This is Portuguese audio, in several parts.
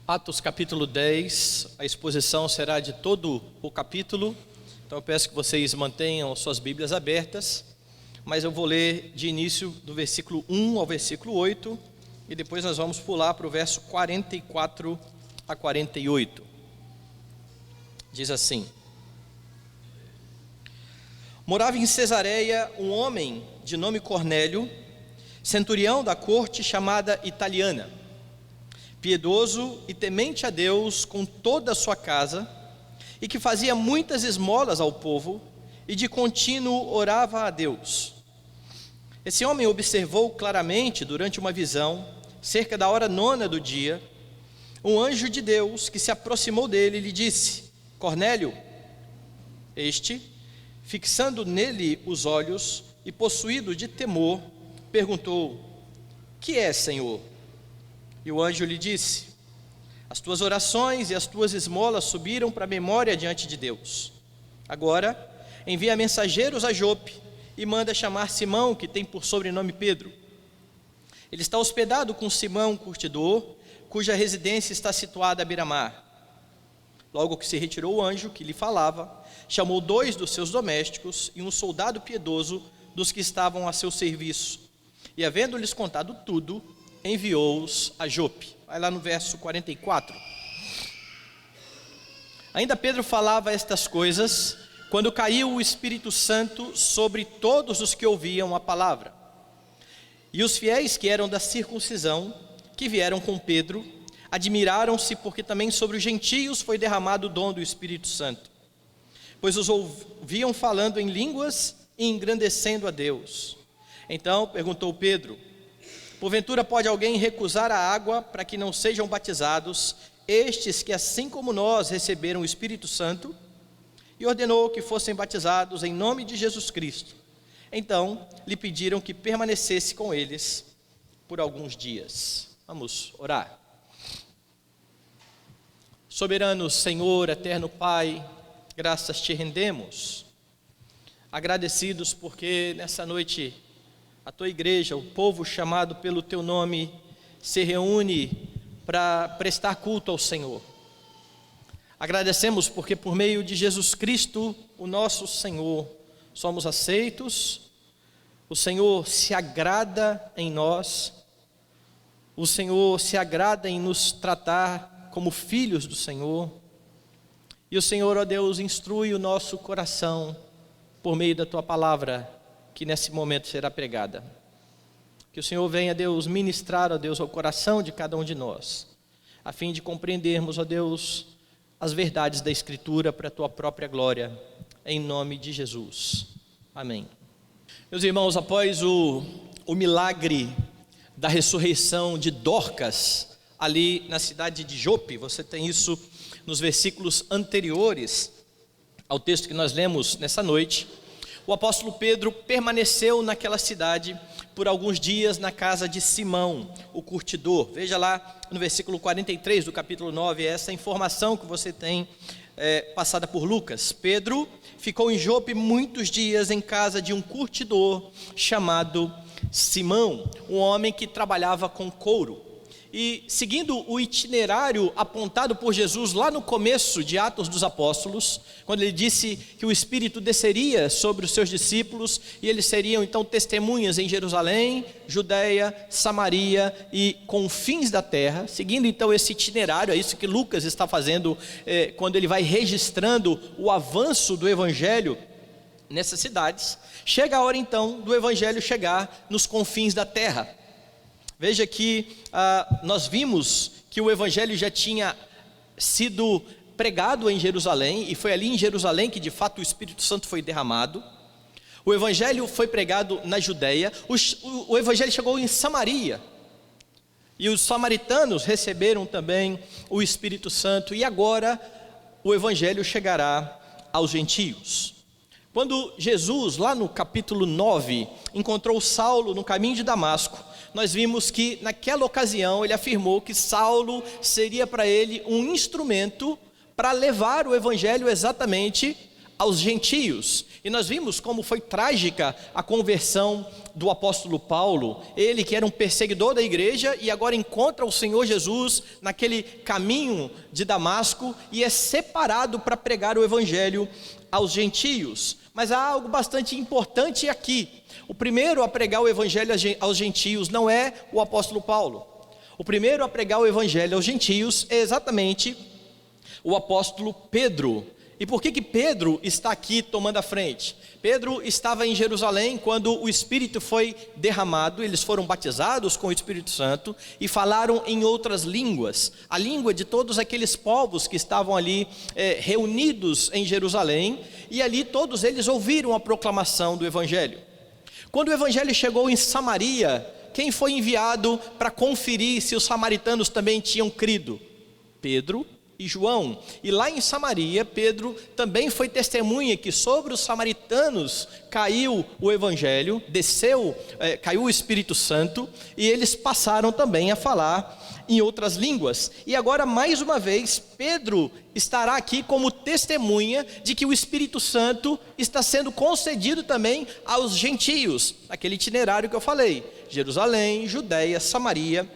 Atos capítulo 10, a exposição será de todo o capítulo, então eu peço que vocês mantenham suas Bíblias abertas, mas eu vou ler de início do versículo 1 ao versículo 8, e depois nós vamos pular para o verso 44 a 48. Diz assim: Morava em Cesareia um homem de nome Cornélio, centurião da corte chamada Italiana, piedoso e temente a Deus com toda a sua casa, e que fazia muitas esmolas ao povo, e de contínuo orava a Deus. Esse homem observou claramente durante uma visão, cerca da hora 9 do dia, um anjo de Deus que se aproximou dele e lhe disse: Cornélio. Este, fixando nele os olhos e possuído de temor, perguntou: Que é, Senhor? E o anjo lhe disse: As tuas orações e as tuas esmolas subiram para a memória diante de Deus. Agora, envia mensageiros a Jope e manda chamar Simão, que tem por sobrenome Pedro. Ele está hospedado com Simão, curtidor, cuja residência está situada à beira-mar. Logo que se retirou o anjo que lhe falava, chamou 2 dos seus domésticos e um soldado piedoso dos que estavam a seu serviço, e havendo-lhes contado tudo, enviou-os a Jope. Vai lá no verso 44. Ainda Pedro falava estas coisas, quando caiu o Espírito Santo sobre todos os que ouviam a palavra. E os fiéis que eram da circuncisão, que vieram com Pedro, admiraram-se, porque também sobre os gentios foi derramado o dom do Espírito Santo, pois os ouviam falando em línguas e engrandecendo a Deus. Então perguntou Pedro: Porventura pode alguém recusar a água para que não sejam batizados estes que assim como nós receberam o Espírito Santo? E ordenou que fossem batizados em nome de Jesus Cristo. Então lhe pediram que permanecesse com eles por alguns dias. Vamos orar. Soberano Senhor, eterno Pai, graças te rendemos, agradecidos porque nessa noite a tua igreja, o povo chamado pelo teu nome, se reúne para prestar culto ao Senhor. Agradecemos porque por meio de Jesus Cristo, o nosso Senhor, somos aceitos, o Senhor se agrada em nós, o Senhor se agrada em nos tratar como filhos do Senhor, e o Senhor, ó Deus, instrui o nosso coração por meio da tua palavra, que nesse momento será pregada. Que o Senhor venha, Deus, ministrar, ó Deus, ao coração de cada um de nós, a fim de compreendermos, ó Deus, as verdades da Escritura para a tua própria glória, em nome de Jesus. Amém. Meus irmãos, após o milagre da ressurreição de Dorcas, ali na cidade de Jope, você tem isso nos versículos anteriores ao texto que nós lemos nessa noite. O apóstolo Pedro permaneceu naquela cidade por alguns dias na casa de Simão, o curtidor. Veja lá no versículo 43 do capítulo 9, essa informação que você tem passada por Lucas. Pedro ficou em Jope muitos dias em casa de um curtidor chamado Simão, um homem que trabalhava com couro. E seguindo o itinerário apontado por Jesus lá no começo de Atos dos Apóstolos, quando ele disse que o Espírito desceria sobre os seus discípulos e eles seriam então testemunhas em Jerusalém, Judeia, Samaria e confins da terra, seguindo então esse itinerário, é isso que Lucas está fazendo quando ele vai registrando o avanço do Evangelho nessas cidades. Chega a hora então do Evangelho chegar nos confins da terra. Veja que nós vimos que o Evangelho já tinha sido pregado em Jerusalém, e foi ali em Jerusalém que de fato o Espírito Santo foi derramado. O Evangelho foi pregado na Judeia, o Evangelho chegou em Samaria, e os samaritanos receberam também o Espírito Santo, e agora o Evangelho chegará aos gentios. Quando Jesus, lá no capítulo 9, encontrou Saulo no caminho de Damasco, nós vimos que naquela ocasião ele afirmou que Saulo seria para ele um instrumento para levar o Evangelho exatamente aos gentios. E nós vimos como foi trágica a conversão do apóstolo Paulo, ele que era um perseguidor da igreja e agora encontra o Senhor Jesus naquele caminho de Damasco e é separado para pregar o evangelho aos gentios. Mas há algo bastante importante aqui. O primeiro a pregar o evangelho aos gentios não é o apóstolo Paulo. O primeiro a pregar o evangelho aos gentios é exatamente o apóstolo Pedro. E por que Pedro está aqui tomando a frente? Pedro estava em Jerusalém quando o Espírito foi derramado, eles foram batizados com o Espírito Santo e falaram em outras línguas, a língua de todos aqueles povos que estavam ali reunidos em Jerusalém, e ali todos eles ouviram a proclamação do Evangelho. Quando o Evangelho chegou em Samaria, quem foi enviado para conferir se os samaritanos também tinham crido? Pedro e João. E lá em Samaria, Pedro também foi testemunha que sobre os samaritanos caiu o evangelho, caiu o Espírito Santo, e eles passaram também a falar em outras línguas. E agora, mais uma vez, Pedro estará aqui como testemunha de que o Espírito Santo está sendo concedido também aos gentios, aquele itinerário que eu falei: Jerusalém, Judéia, Samaria,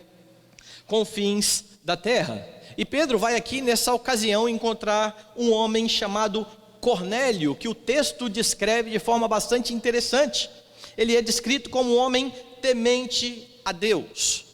confins da terra. E Pedro vai aqui nessa ocasião encontrar um homem chamado Cornélio, que o texto descreve de forma bastante interessante. Ele é descrito como um homem temente a Deus.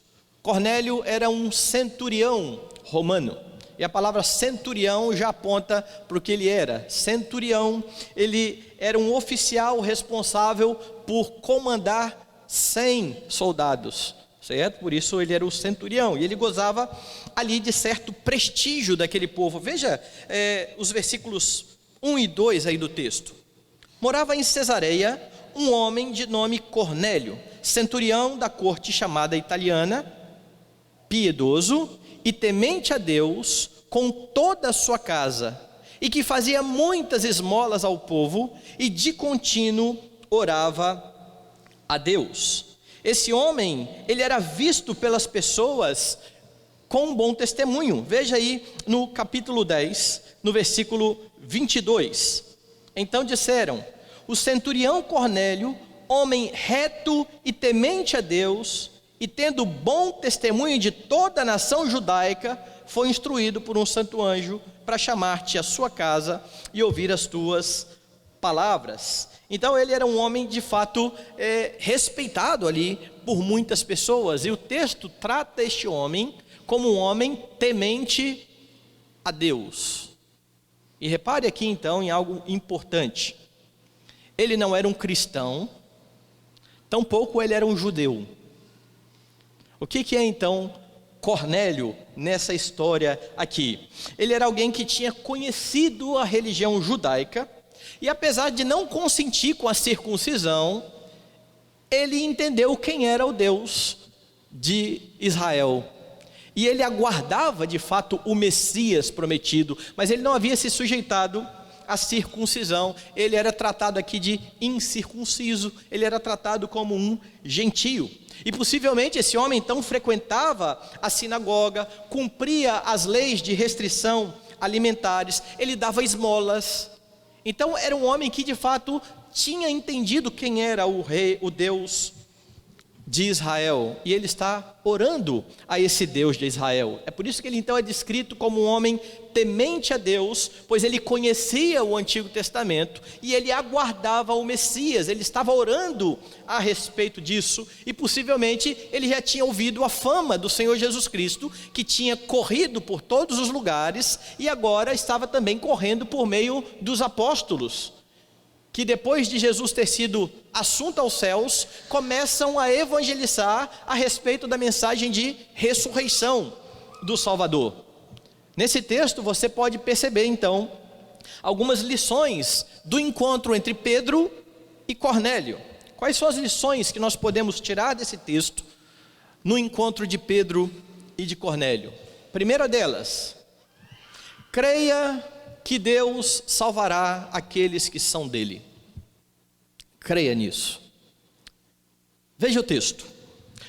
Cornélio era um centurião romano, e a palavra centurião já aponta para o que ele era. Centurião, ele era um oficial responsável por comandar 100 soldados, certo? Por isso ele era o centurião, e ele gozava ali de certo prestígio daquele povo. Veja os versículos 1 e 2 aí do texto. Morava em Cesareia um homem de nome Cornélio, centurião da corte chamada italiana, piedoso e temente a Deus com toda a sua casa, e que fazia muitas esmolas ao povo e de contínuo orava a Deus. Esse homem, ele era visto pelas pessoas com um bom testemunho. Veja aí no capítulo 10, no versículo 22. Então disseram: o centurião Cornélio, homem reto e temente a Deus, e tendo bom testemunho de toda a nação judaica, foi instruído por um santo anjo para chamar-te à sua casa e ouvir as tuas palavras. Então ele era um homem de fato respeitado ali por muitas pessoas, e o texto trata este homem como um homem temente a Deus. E repare aqui então em algo importante: ele não era um cristão, tampouco ele era um judeu. O que é então Cornélio nessa história aqui? Ele era alguém que tinha conhecido a religião judaica, e apesar de não consentir com a circuncisão, ele entendeu quem era o Deus de Israel, e ele aguardava de fato o Messias prometido, mas ele não havia se sujeitado à circuncisão. Ele era tratado aqui de incircunciso, ele era tratado como um gentio. E possivelmente esse homem então frequentava a sinagoga, cumpria as leis de restrição alimentares, ele dava esmolas. Então era um homem que de fato tinha entendido quem era o rei, o Deus de Israel, e ele está orando a esse Deus de Israel. É por isso que ele então é descrito como um homem temente a Deus, pois ele conhecia o Antigo Testamento e ele aguardava o Messias. Ele estava orando a respeito disso, e possivelmente ele já tinha ouvido a fama do Senhor Jesus Cristo, que tinha corrido por todos os lugares e agora estava também correndo por meio dos apóstolos, que depois de Jesus ter sido assunto aos céus, começam a evangelizar a respeito da mensagem de ressurreição do Salvador. Nesse texto você pode perceber então algumas lições do encontro entre Pedro e Cornélio. Quais são as lições que nós podemos tirar desse texto no encontro de Pedro e de Cornélio? Primeira delas: creia que Deus salvará aqueles que são dele. Creia nisso. Veja o texto.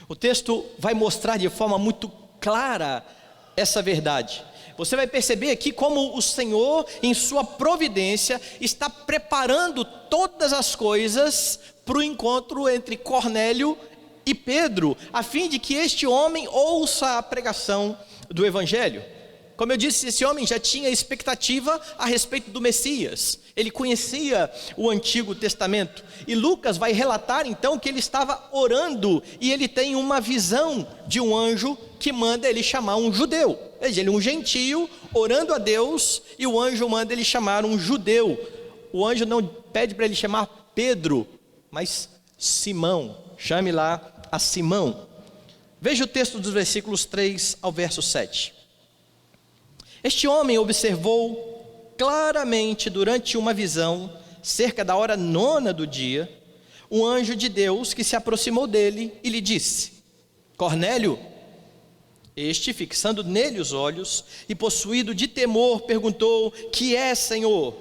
O texto vai mostrar de forma muito clara essa verdade. Você vai perceber aqui como o Senhor, em sua providência, está preparando todas as coisas para o encontro entre Cornélio e Pedro, a fim de que este homem ouça a pregação do Evangelho. Como eu disse, esse homem já tinha expectativa a respeito do Messias, ele conhecia o Antigo Testamento, e Lucas vai relatar então que ele estava orando, e ele tem uma visão de um anjo que manda ele chamar um judeu. Veja, ele é um gentio orando a Deus, e o anjo manda ele chamar um judeu. O anjo não pede para ele chamar Pedro, mas Simão, chame lá a Simão. Veja o texto dos versículos 3 ao verso 7. Este homem observou claramente durante uma visão, cerca da hora 9 do dia, um anjo de Deus que se aproximou dele e lhe disse: Cornélio. Este, fixando nele os olhos e possuído de temor, perguntou: que é, Senhor?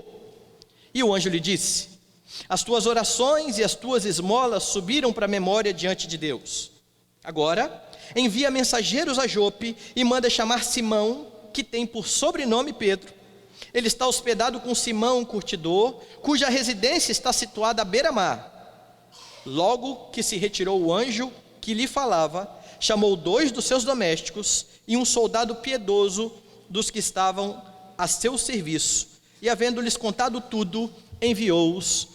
E o anjo lhe disse: as tuas orações e as tuas esmolas subiram para a memória diante de Deus. Agora, envia mensageiros a Jope e manda chamar Simão, que tem por sobrenome Pedro. Ele está hospedado com Simão, curtidor, cuja residência está situada à beira-mar. Logo que se retirou o anjo que lhe falava, chamou 2 dos seus domésticos e um soldado piedoso dos que estavam a seu serviço, e havendo-lhes contado tudo, enviou-os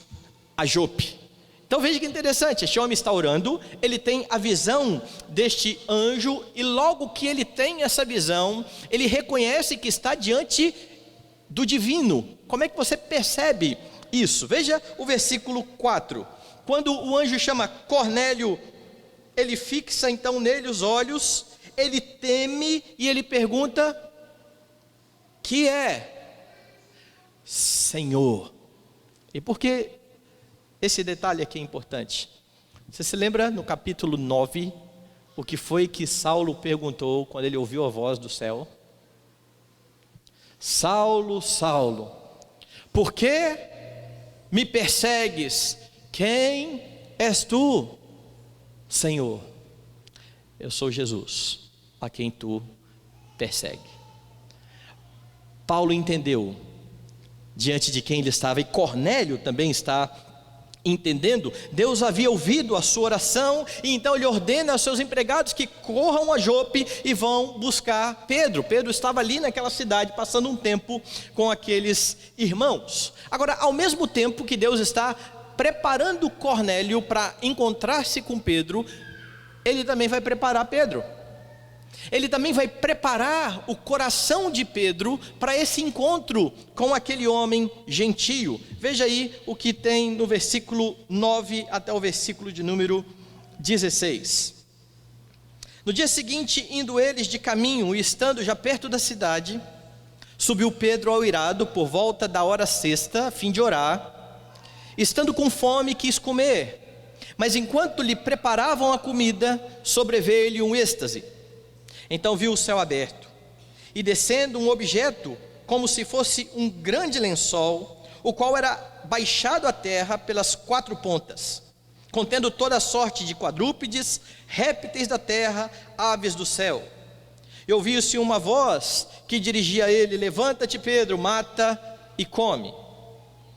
a Jope. Então veja que interessante, este homem está orando, ele tem a visão deste anjo, e logo que ele tem essa visão, ele reconhece que está diante do divino. Como é que você percebe isso? Veja o versículo 4, quando o anjo chama Cornélio, ele fixa então nele os olhos, ele teme e ele pergunta: que é, Senhor? E por que esse detalhe aqui é importante? Você se lembra no capítulo 9, o que foi que Saulo perguntou quando ele ouviu a voz do céu? Saulo, Saulo, por que me persegues? Quem és tu, Senhor? Eu sou Jesus, a quem tu persegue. Paulo entendeu diante de quem ele estava, e Cornélio também está entendendo. Deus havia ouvido a sua oração, e então ele ordena aos seus empregados que corram a Jope e vão buscar Pedro. Pedro estava ali naquela cidade, passando um tempo com aqueles irmãos. Agora, ao mesmo tempo que Deus está preparando Cornélio para encontrar-se com Pedro, ele também vai preparar Pedro. Ele também vai preparar o coração de Pedro para esse encontro com aquele homem gentio. Veja aí o que tem no versículo 9 até o versículo de número 16. No dia seguinte, indo eles de caminho e estando já perto da cidade, subiu Pedro ao eirado por volta da hora sexta, a fim de orar. Estando com fome, quis comer, mas enquanto lhe preparavam a comida, sobreveio-lhe um êxtase. Então viu o céu aberto, e descendo um objeto, como se fosse um grande lençol, o qual era baixado à terra pelas 4 pontas, contendo toda a sorte de quadrúpedes, répteis da terra, aves do céu. E ouviu-se uma voz que dirigia a ele: levanta-te, Pedro, mata e come.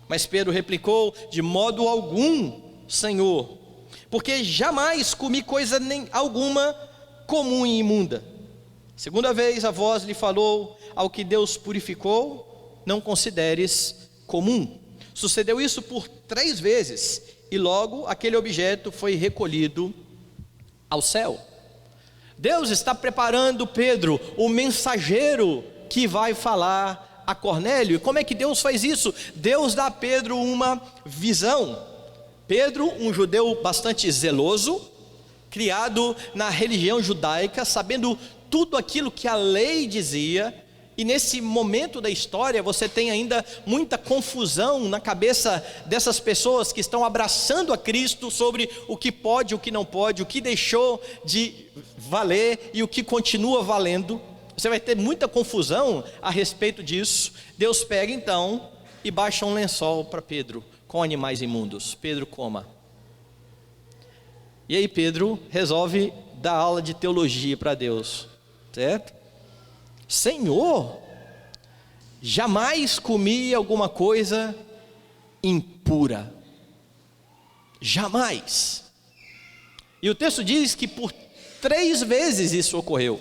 Mas Pedro replicou: de modo algum, Senhor, porque jamais comi coisa nem alguma comum e imunda. Segunda vez a voz lhe falou: ao que Deus purificou, não consideres comum. Sucedeu isso por 3 vezes, e logo aquele objeto foi recolhido ao céu. Deus está preparando Pedro, o mensageiro que vai falar a Cornélio. E como é que Deus faz isso? Deus dá a Pedro uma visão. Pedro, um judeu bastante zeloso, criado na religião judaica, sabendo tudo aquilo que a lei dizia, e nesse momento da história você tem ainda muita confusão na cabeça dessas pessoas que estão abraçando a Cristo sobre o que pode, o que não pode, o que deixou de valer e o que continua valendo. Você vai ter muita confusão a respeito disso. Deus pega então e baixa um lençol para Pedro com animais imundos. Pedro coma. E aí Pedro resolve dar aula de teologia para Deus, certo? Senhor, jamais comi alguma coisa impura. Jamais. E o texto diz que por 3 vezes isso ocorreu.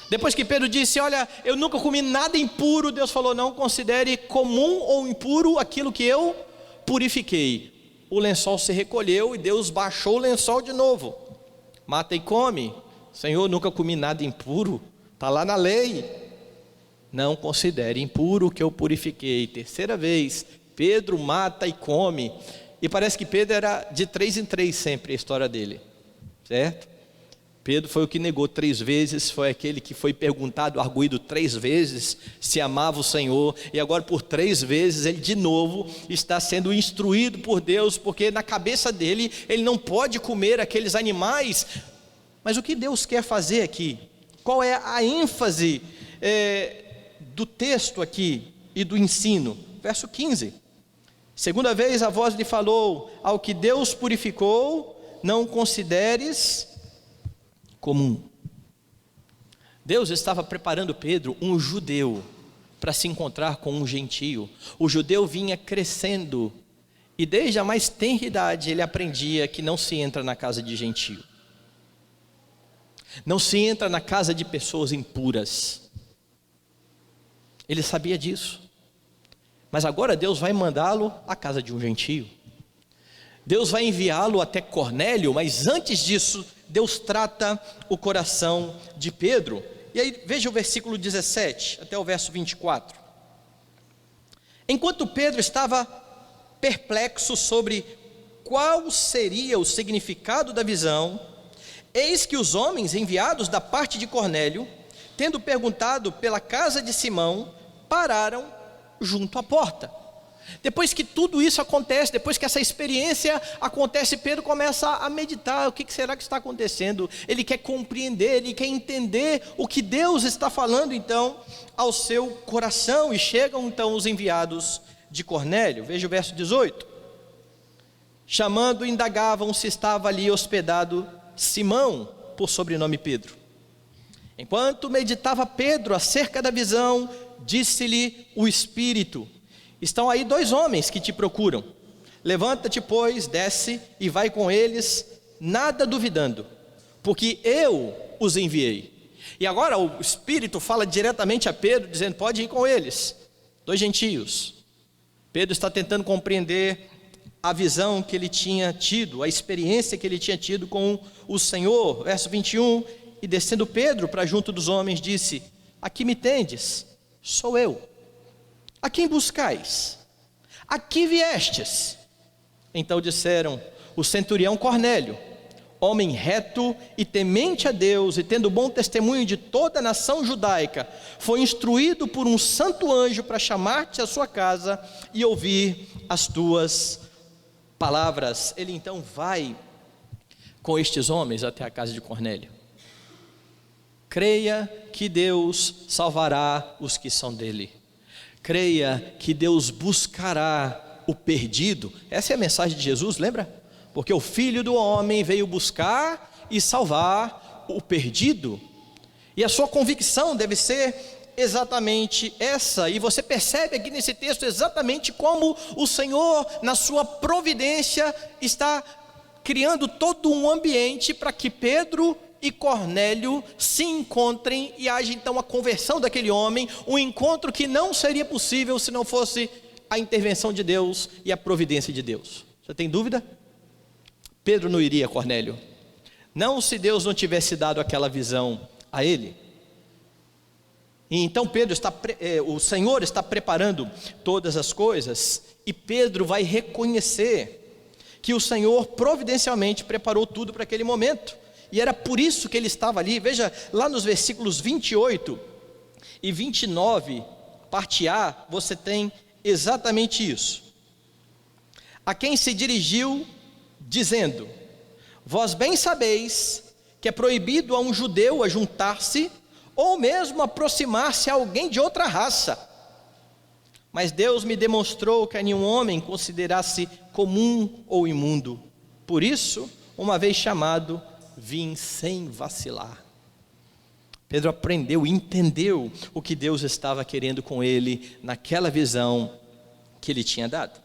Depois que Pedro disse: olha, eu nunca comi nada impuro, Deus falou: não considere comum ou impuro aquilo que eu purifiquei. O lençol se recolheu e Deus baixou o lençol de novo. Mata e come. Senhor, nunca comi nada impuro, está lá na lei. Não considere impuro o que eu purifiquei. 3ª vez, Pedro mata e come. E parece que Pedro era de 3 em 3 sempre a história dele, certo? Pedro foi o que negou 3 vezes, foi aquele que foi perguntado, arguído 3 vezes, se amava o Senhor, e agora por 3 vezes ele de novo está sendo instruído por Deus, porque na cabeça dele, ele não pode comer aqueles animais. Mas o que Deus quer fazer aqui? Qual é a ênfase do texto aqui e do ensino? Verso 15: 2ª vez a voz lhe falou: ao que Deus purificou, não consideres comum. Deus estava preparando Pedro, um judeu, para se encontrar com um gentio. O judeu vinha crescendo, e desde a mais tenra idade ele aprendia que não se entra na casa de gentio, não se entra na casa de pessoas impuras. Ele sabia disso. Mas agora Deus vai mandá-lo à casa de um gentio. Deus vai enviá-lo até Cornélio, mas antes disso, Deus trata o coração de Pedro. E aí veja o versículo 17 até o verso 24. Enquanto Pedro estava perplexo sobre qual seria o significado da visão, eis que os homens enviados da parte de Cornélio, tendo perguntado pela casa de Simão, pararam junto à porta. Depois que tudo isso acontece, depois que essa experiência acontece, Pedro começa a meditar: o que será que está acontecendo? Ele quer compreender, ele quer entender o que Deus está falando então ao seu coração. E chegam então os enviados de Cornélio. Veja o verso 18: chamando, indagavam se estava ali hospedado Simão, por sobrenome Pedro. Enquanto meditava Pedro acerca da visão, disse-lhe o Espírito: estão aí 2 homens que te procuram. Levanta-te, pois, desce e vai com eles, nada duvidando, porque eu os enviei. E agora o Espírito fala diretamente a Pedro, dizendo: pode ir com eles, 2 gentios. Pedro está tentando compreender a visão que ele tinha tido, a experiência que ele tinha tido com o Senhor. Verso 21: e descendo Pedro para junto dos homens, disse: aqui me tendes, sou eu. A quem buscais? A que viestes? Então disseram: o centurião Cornélio, homem reto e temente a Deus, e tendo bom testemunho de toda a nação judaica, foi instruído por um santo anjo para chamar-te à sua casa e ouvir as tuas palavras. Ele então vai com estes homens até a casa de Cornélio. Creia que Deus salvará os que são dele. Creia que Deus buscará o perdido. Essa é a mensagem de Jesus, lembra? Porque o Filho do Homem veio buscar e salvar o perdido. E a sua convicção deve ser exatamente essa. E você percebe aqui nesse texto exatamente como o Senhor, na sua providência, está criando todo um ambiente para que Pedro e Cornélio se encontrem e haja então a conversão daquele homem, um encontro que não seria possível se não fosse a intervenção de Deus e a providência de Deus. Você tem dúvida? Pedro não iria a Cornélio, não, se Deus não tivesse dado aquela visão a ele. E então o Senhor está preparando todas as coisas, e Pedro vai reconhecer que o Senhor providencialmente preparou tudo para aquele momento. E era por isso que ele estava ali. Veja lá nos versículos 28 e 29, parte A, você tem exatamente isso. A quem se dirigiu, dizendo: vós bem sabeis que é proibido a um judeu ajuntar-se, ou mesmo aproximar-se a alguém de outra raça. Mas Deus me demonstrou que a nenhum homem considerasse comum ou imundo. Por isso, uma vez chamado, vim sem vacilar. Pedro aprendeu, entendeu o que Deus estava querendo com ele naquela visão que ele tinha dado.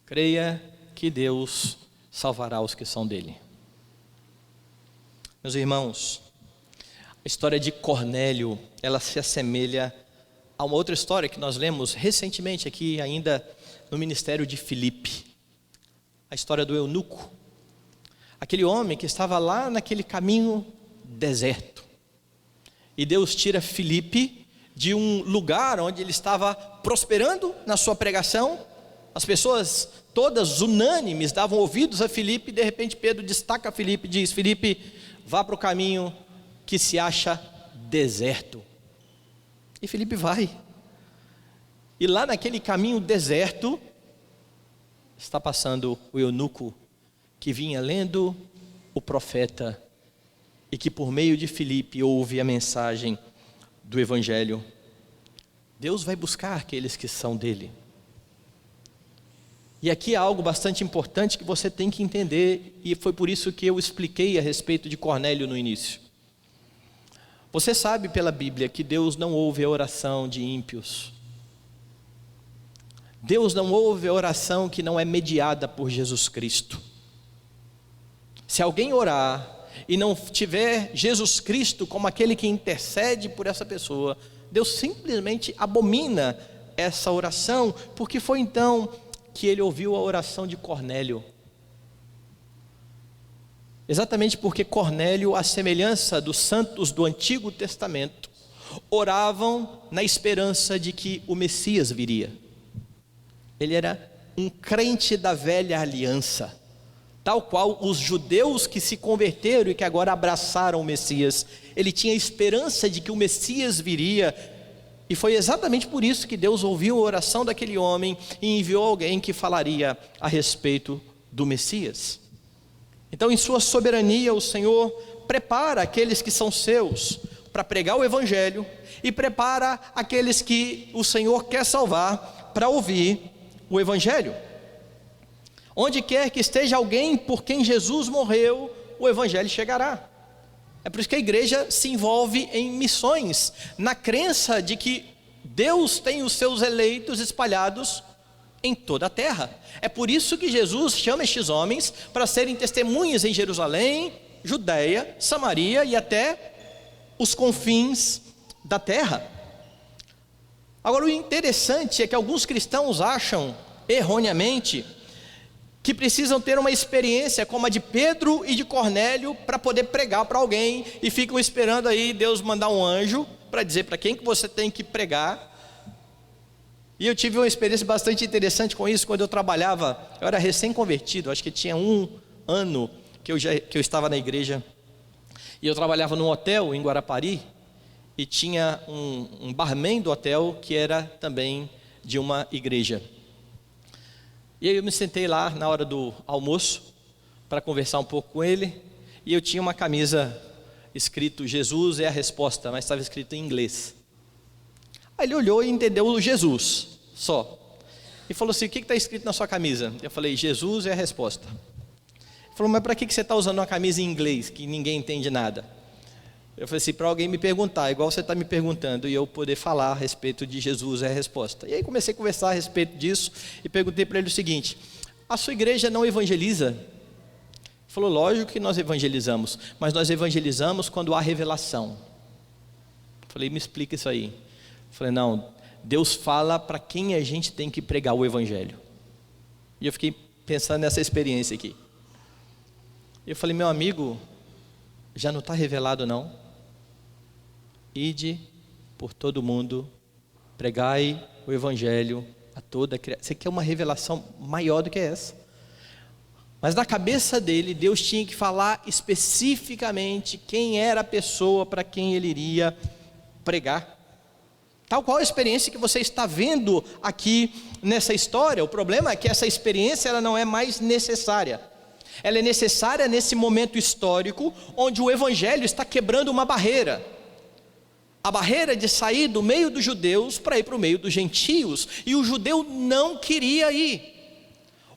Creia que Deus salvará os que são dele. Meus irmãos, a história de Cornélio, ela se assemelha a uma outra história que nós lemos recentemente aqui ainda no ministério de Filipe. A história do eunuco. Aquele homem que estava lá naquele caminho deserto. E Deus tira Filipe de um lugar onde ele estava prosperando na sua pregação. As pessoas todas unânimes davam ouvidos a Filipe. E de repente Pedro destaca Filipe e diz: Filipe, vá para o caminho que se acha deserto. E Filipe vai. E lá naquele caminho deserto está passando o eunuco que vinha lendo o profeta e que por meio de Filipe ouve a mensagem do evangelho. Deus vai buscar aqueles que são dele. E aqui há algo bastante importante que você tem que entender, e foi por isso que eu expliquei a respeito de Cornélio no início. Você sabe pela Bíblia que Deus não ouve a oração de ímpios. Deus não ouve a oração que não é mediada por Jesus Cristo. Se alguém orar e não tiver Jesus Cristo como aquele que intercede por essa pessoa, Deus simplesmente abomina essa oração, porque foi então que ele ouviu a oração de Cornélio. Exatamente porque Cornélio, à semelhança dos santos do Antigo Testamento, oravam na esperança de que o Messias viria. Ele era um crente da velha aliança, tal qual os judeus que se converteram e que agora abraçaram o Messias. Ele tinha esperança de que o Messias viria, e foi exatamente por isso que Deus ouviu a oração daquele homem e enviou alguém que falaria a respeito do Messias. Então, em sua soberania, o Senhor prepara aqueles que são seus para pregar o evangelho, e prepara aqueles que o Senhor quer salvar para ouvir o evangelho. Onde quer que esteja alguém por quem Jesus morreu, o evangelho chegará. É por isso que a igreja se envolve em missões, na crença de que Deus tem os seus eleitos espalhados em toda a terra. É por isso que Jesus chama estes homens para serem testemunhas em Jerusalém, Judeia, Samaria e até os confins da terra. Agora, o interessante é que alguns cristãos acham erroneamente que precisam ter uma experiência como a de Pedro e de Cornélio para poder pregar para alguém, e ficam esperando aí Deus mandar um anjo para dizer para quem que você tem que pregar. E eu tive uma experiência bastante interessante com isso quando eu trabalhava. Eu era recém-convertido, acho que tinha 1 ano que eu estava na igreja, e eu trabalhava num hotel em Guarapari, e tinha um barman do hotel que era também de uma igreja. E aí eu me sentei lá na hora do almoço para conversar um pouco com ele, e eu tinha uma camisa escrito Jesus é a resposta, mas estava escrito em inglês. Aí ele olhou e entendeu o Jesus só, e falou assim: o que está escrito na sua camisa? Eu falei: Jesus é a resposta. Ele falou: mas para que você está usando uma camisa em inglês que ninguém entende nada? Eu falei assim: para alguém me perguntar, igual você está me perguntando, e eu poder falar a respeito de Jesus é a resposta. E aí comecei a conversar a respeito disso, e perguntei para ele o seguinte: a sua igreja não evangeliza? Ele falou: lógico que nós evangelizamos, mas nós evangelizamos quando há revelação. Eu falei: me explica isso aí. Eu falei: não, Deus fala para quem a gente tem que pregar o evangelho. E eu fiquei pensando nessa experiência aqui. Eu falei: meu amigo, já não está revelado não? Ide por todo mundo, pregai o evangelho a toda criatura. Você quer uma revelação maior do que essa? Mas na cabeça dele, Deus tinha que falar especificamente quem era a pessoa para quem ele iria pregar. Tal qual a experiência que você está vendo aqui nessa história. O problema é que essa experiência ela não é mais necessária. Ela é necessária nesse momento histórico onde o evangelho está quebrando uma barreira. A barreira de sair do meio dos judeus para ir para o meio dos gentios. E o judeu não queria ir.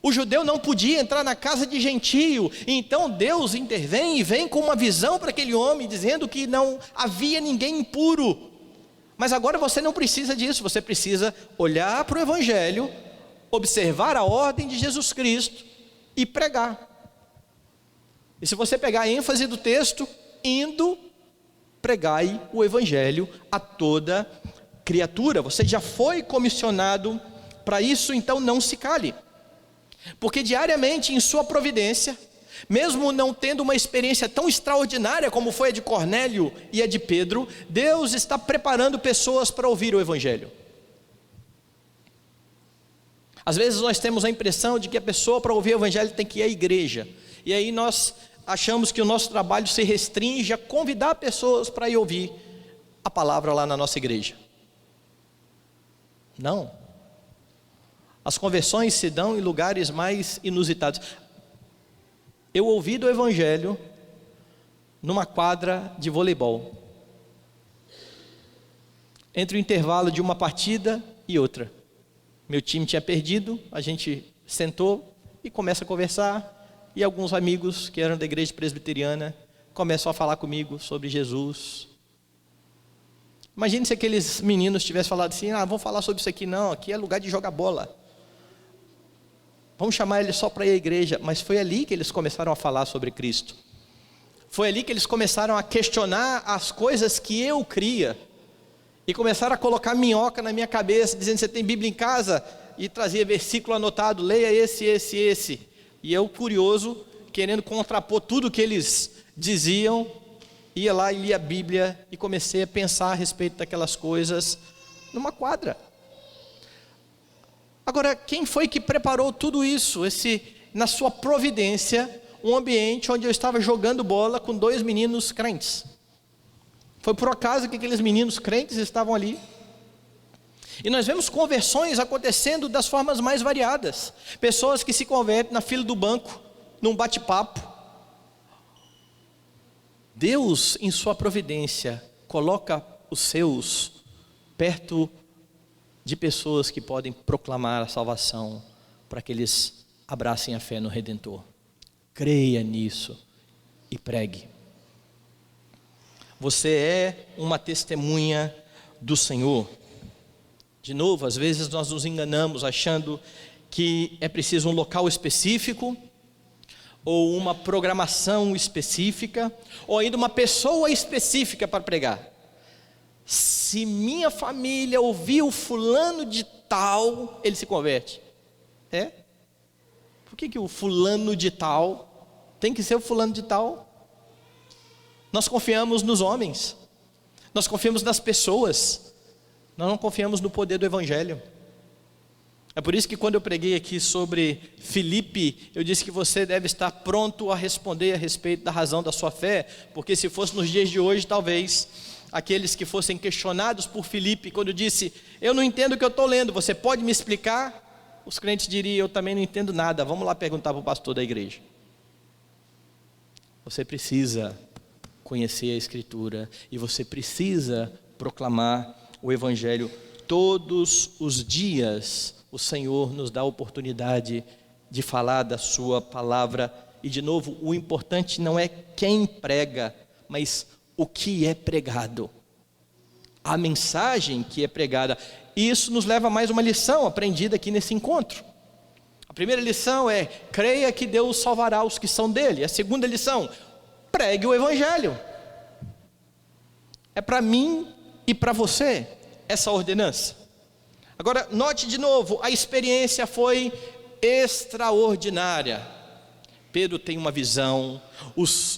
O judeu não podia entrar na casa de gentio, então Deus intervém e vem com uma visão para aquele homem, dizendo que não havia ninguém impuro. Mas agora você não precisa disso, você precisa olhar para o Evangelho, observar a ordem de Jesus Cristo e pregar. E se você pegar a ênfase do texto, indo, pregai o Evangelho a toda criatura. Você já foi comissionado para isso, então não se cale. Porque diariamente em sua providência, mesmo não tendo uma experiência tão extraordinária como foi a de Cornélio e a de Pedro, Deus está preparando pessoas para ouvir o Evangelho. Às vezes nós temos a impressão de que a pessoa para ouvir o Evangelho tem que ir à igreja, e aí nós achamos que o nosso trabalho se restringe a convidar pessoas para ir ouvir a palavra lá na nossa igreja. Não. As conversões se dão em lugares mais inusitados. Eu ouvi do Evangelho numa quadra de voleibol, entre o intervalo de uma partida e outra. Meu time tinha perdido, a gente sentou e começa a conversar, e alguns amigos que eram da igreja presbiteriana começam a falar comigo sobre Jesus. Imagine se aqueles meninos tivessem falado assim: vamos falar sobre isso aqui, não, aqui é lugar de jogar bola. Vamos chamar eles só para ir à igreja. Mas foi ali que eles começaram a falar sobre Cristo. Foi ali que eles começaram a questionar as coisas que eu cria. E começaram a colocar minhoca na minha cabeça, dizendo: você tem Bíblia em casa? E trazia versículo anotado, leia esse. E eu, curioso, querendo contrapor tudo que eles diziam, ia lá e lia a Bíblia e comecei a pensar a respeito daquelas coisas numa quadra. Agora, quem foi que preparou tudo isso, na sua providência, um ambiente onde eu estava jogando bola com 2 meninos crentes? Foi por acaso que aqueles meninos crentes estavam ali. E nós vemos conversões acontecendo das formas mais variadas. Pessoas que se convertem na fila do banco, num bate-papo. Deus, em sua providência, coloca os seus perto de pessoas que podem proclamar a salvação, para que eles abracem a fé no Redentor. Creia nisso e pregue. Você é uma testemunha do Senhor. De novo, às vezes nós nos enganamos achando que é preciso um local específico, ou uma programação específica, ou ainda uma pessoa específica para pregar. Se minha família ouvir o fulano de tal, ele se converte. Por que o fulano de tal tem que ser o fulano de tal? Nós confiamos nos homens, nós confiamos nas pessoas, nós não confiamos no poder do Evangelho. É por isso que quando eu preguei aqui sobre Filipe, eu disse que você deve estar pronto a responder a respeito da razão da sua fé, porque se fosse nos dias de hoje, talvez aqueles que fossem questionados por Filipe, quando disse: eu não entendo o que eu estou lendo, você pode me explicar? Os crentes diriam: eu também não entendo nada, vamos lá perguntar para o pastor da igreja. Você precisa conhecer a Escritura, e você precisa proclamar o Evangelho todos os dias. O Senhor nos dá a oportunidade de falar da sua palavra, e de novo, o importante não é quem prega, mas o que é pregado, a mensagem que é pregada. E isso nos leva a mais uma lição aprendida aqui nesse encontro. A primeira lição é: creia que Deus salvará os que são dele. A segunda lição: pregue o Evangelho. É para mim e para você essa ordenança. Agora, note de novo, a experiência foi extraordinária. Pedro tem uma visão,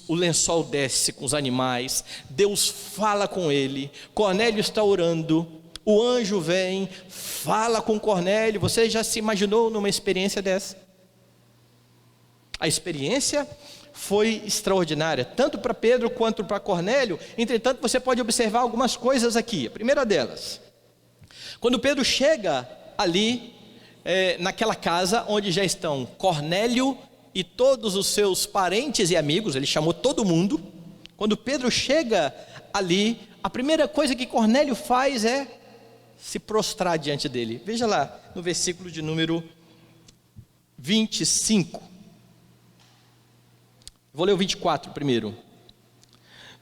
o lençol desce com os animais, Deus fala com ele, Cornélio está orando, o anjo vem, fala com Cornélio. Você já se imaginou numa experiência dessa? A experiência foi extraordinária, tanto para Pedro quanto para Cornélio. Entretanto, você pode observar algumas coisas aqui. A primeira delas: quando Pedro chega ali, naquela casa onde já estão Cornélio e todos os seus parentes e amigos, ele chamou todo mundo. Quando Pedro chega ali, a primeira coisa que Cornélio faz é se prostrar diante dele. Veja lá no versículo de número 25. Vou ler o 24 primeiro.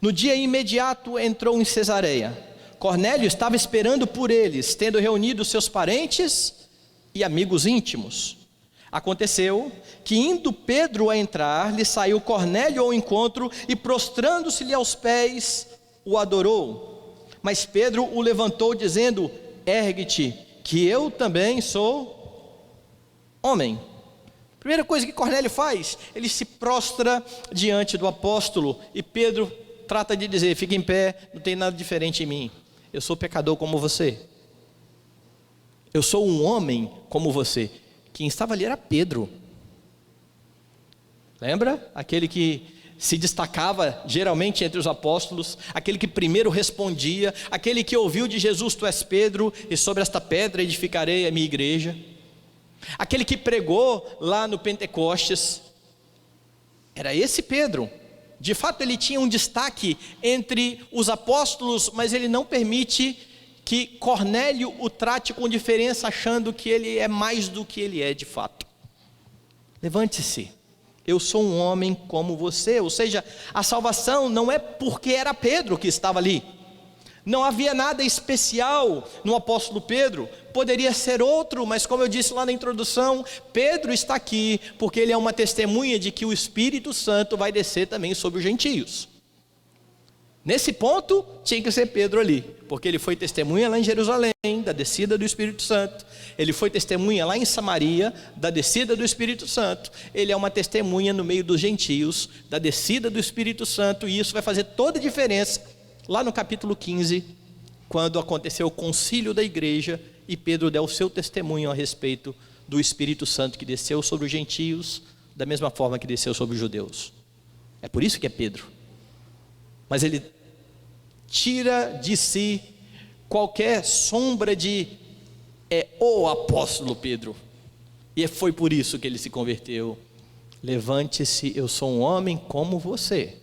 No dia imediato entrou em Cesareia. Cornélio estava esperando por eles, tendo reunido seus parentes e amigos íntimos. Aconteceu que, indo Pedro a entrar, lhe saiu Cornélio ao encontro e, prostrando-se-lhe aos pés, o adorou. Mas Pedro o levantou, dizendo: ergue-te, que eu também sou homem. Primeira coisa que Cornélio faz, ele se prostra diante do apóstolo, e Pedro trata de dizer: fique em pé, não tem nada diferente em mim, eu sou pecador como você, eu sou um homem como você. Quem estava ali era Pedro, lembra? Aquele que se destacava geralmente entre os apóstolos, aquele que primeiro respondia, aquele que ouviu de Jesus: tu és Pedro, e sobre esta pedra edificarei a minha igreja. Aquele que pregou lá no Pentecostes, era esse Pedro. De fato ele tinha um destaque entre os apóstolos, mas ele não permite que Cornélio o trate com diferença, achando que ele é mais do que ele é de fato. Levante-se, eu sou um homem como você. Ou seja, a salvação não é porque era Pedro que estava ali. Não havia nada especial no apóstolo Pedro, poderia ser outro, mas como eu disse lá na introdução, Pedro está aqui porque ele é uma testemunha de que o Espírito Santo vai descer também sobre os gentios. Nesse ponto, tinha que ser Pedro ali, porque ele foi testemunha lá em Jerusalém, da descida do Espírito Santo. Ele foi testemunha lá em Samaria, da descida do Espírito Santo. Ele é uma testemunha no meio dos gentios, da descida do Espírito Santo, e isso vai fazer toda a diferença lá no capítulo 15, quando aconteceu o concílio da igreja, e Pedro deu o seu testemunho a respeito do Espírito Santo que desceu sobre os gentios, da mesma forma que desceu sobre os judeus. É por isso que é Pedro. Mas ele tira de si qualquer sombra de o apóstolo Pedro, e foi por isso que ele se converteu. Levante-se, eu sou um homem como você,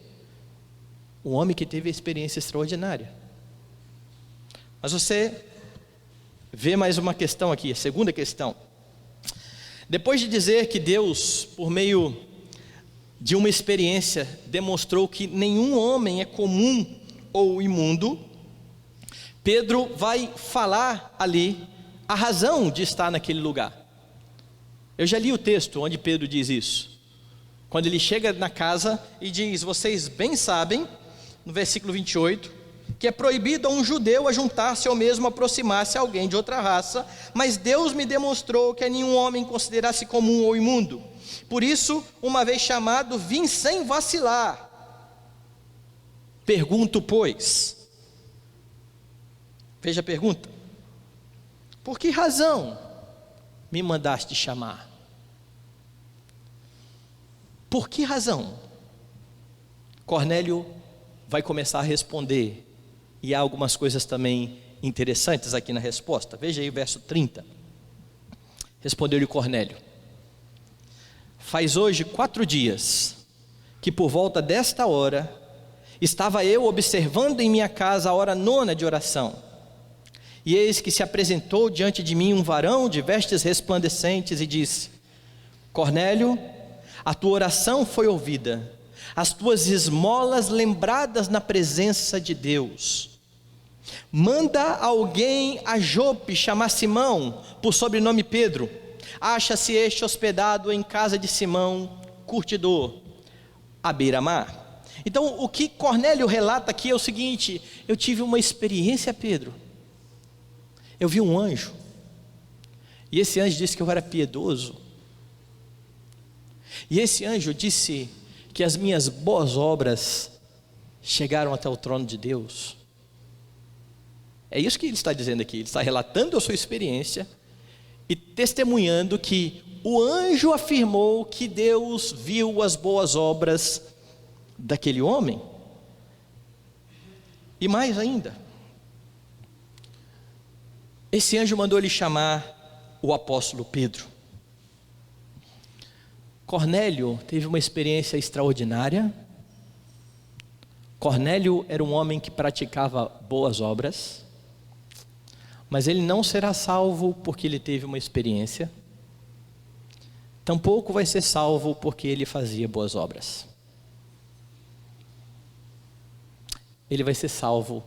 um homem que teve a experiência extraordinária. Mas você vê mais uma questão aqui, a segunda questão. Depois de dizer que Deus, por meio de uma experiência, demonstrou que nenhum homem é comum ou imundo, Pedro vai falar ali a razão de estar naquele lugar. Eu já li o texto onde Pedro diz isso, quando ele chega na casa e diz: vocês bem sabem, no versículo 28, que é proibido a um judeu ajuntar-se ou mesmo aproximar-se a alguém de outra raça, mas Deus me demonstrou que a nenhum homem considerasse comum ou imundo. Por isso, uma vez chamado, vim sem vacilar. Pergunto, pois, veja a pergunta: por que razão me mandaste chamar? Por que razão? Cornélio vai começar a responder, e há algumas coisas também interessantes aqui na resposta. Veja aí o verso 30. Respondeu-lhe Cornélio: faz hoje 4 dias que por volta desta hora estava eu observando em minha casa a hora 9ª de oração, e eis que se apresentou diante de mim um varão de vestes resplandecentes e disse: Cornélio, a tua oração foi ouvida, as tuas esmolas lembradas na presença de Deus. Manda alguém a Jope chamar Simão, por sobrenome Pedro. Acha-se este hospedado em casa de Simão, curtidor, à beira-mar. Então o que Cornélio relata aqui é o seguinte: eu tive uma experiência, Pedro. Eu vi um anjo, e esse anjo disse que eu era piedoso, e esse anjo disse que as minhas boas obras chegaram até o trono de Deus. É isso que ele está dizendo aqui. Ele está relatando a sua experiência e testemunhando que o anjo afirmou que Deus viu as boas obras daquele homem. E mais ainda, esse anjo mandou ele chamar o apóstolo Pedro. Cornélio teve uma experiência extraordinária. Cornélio era um homem que praticava boas obras, mas ele não será salvo porque ele teve uma experiência. tampouco vai ser salvo porque ele fazia boas obras. Ele vai ser salvo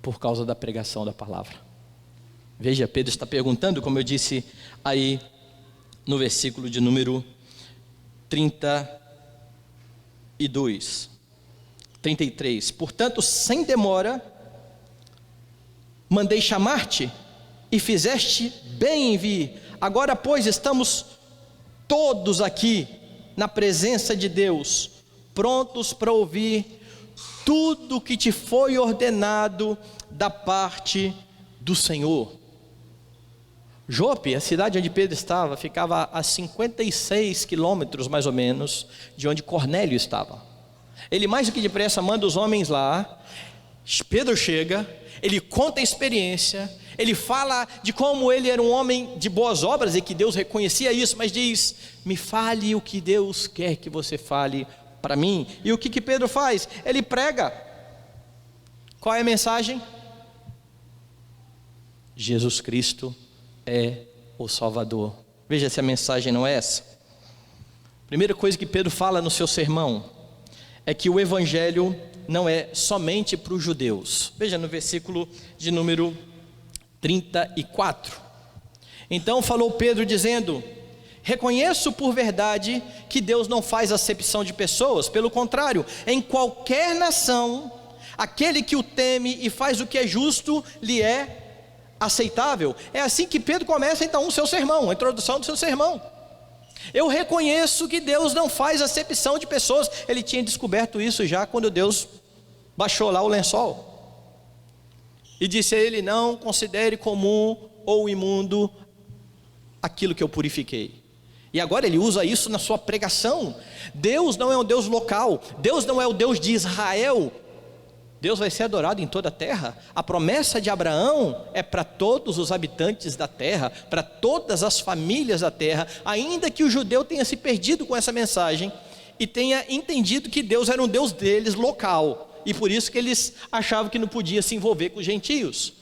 por causa da pregação da palavra. Veja, Pedro está perguntando, como eu disse aí no versículo de número 33. Portanto, sem demora, mandei chamar-te e fizeste bem em vir. Agora, pois, estamos todos aqui na presença de Deus, prontos para ouvir tudo que te foi ordenado da parte do Senhor. Jope, a cidade onde Pedro estava, ficava a 56 quilômetros mais ou menos de onde Cornélio estava. Ele mais do que depressa manda os homens lá. Pedro chega, ele conta a experiência, ele fala de como ele era um homem de boas obras e que Deus reconhecia isso, mas diz: me fale o que Deus quer que você fale para mim. E o que Pedro faz? Ele prega. Qual é a mensagem? Jesus Cristo é o Salvador. Veja se a mensagem não é essa. Primeira coisa que Pedro fala no seu sermão é que o evangelho não é somente para os judeus. Veja no versículo de número 34. Então falou Pedro dizendo: reconheço por verdade que Deus não faz acepção de pessoas, pelo contrário, em qualquer nação, aquele que o teme e faz o que é justo lhe é aceitável. É assim que Pedro começa então o seu sermão, a introdução do seu sermão. Eu reconheço que Deus não faz acepção de pessoas. Ele tinha descoberto isso já quando Deus baixou lá o lençol e disse a ele: não considere comum ou imundo aquilo que eu purifiquei. E agora ele usa isso na sua pregação. Deus não é um Deus local, Deus não é o Deus de Israel, Deus vai ser adorado em toda a terra. A promessa de Abraão é para todos os habitantes da terra, para todas as famílias da terra, ainda que o judeu tenha se perdido com essa mensagem e tenha entendido que Deus era um Deus deles local, e por isso que eles achavam que não podia se envolver com os gentios.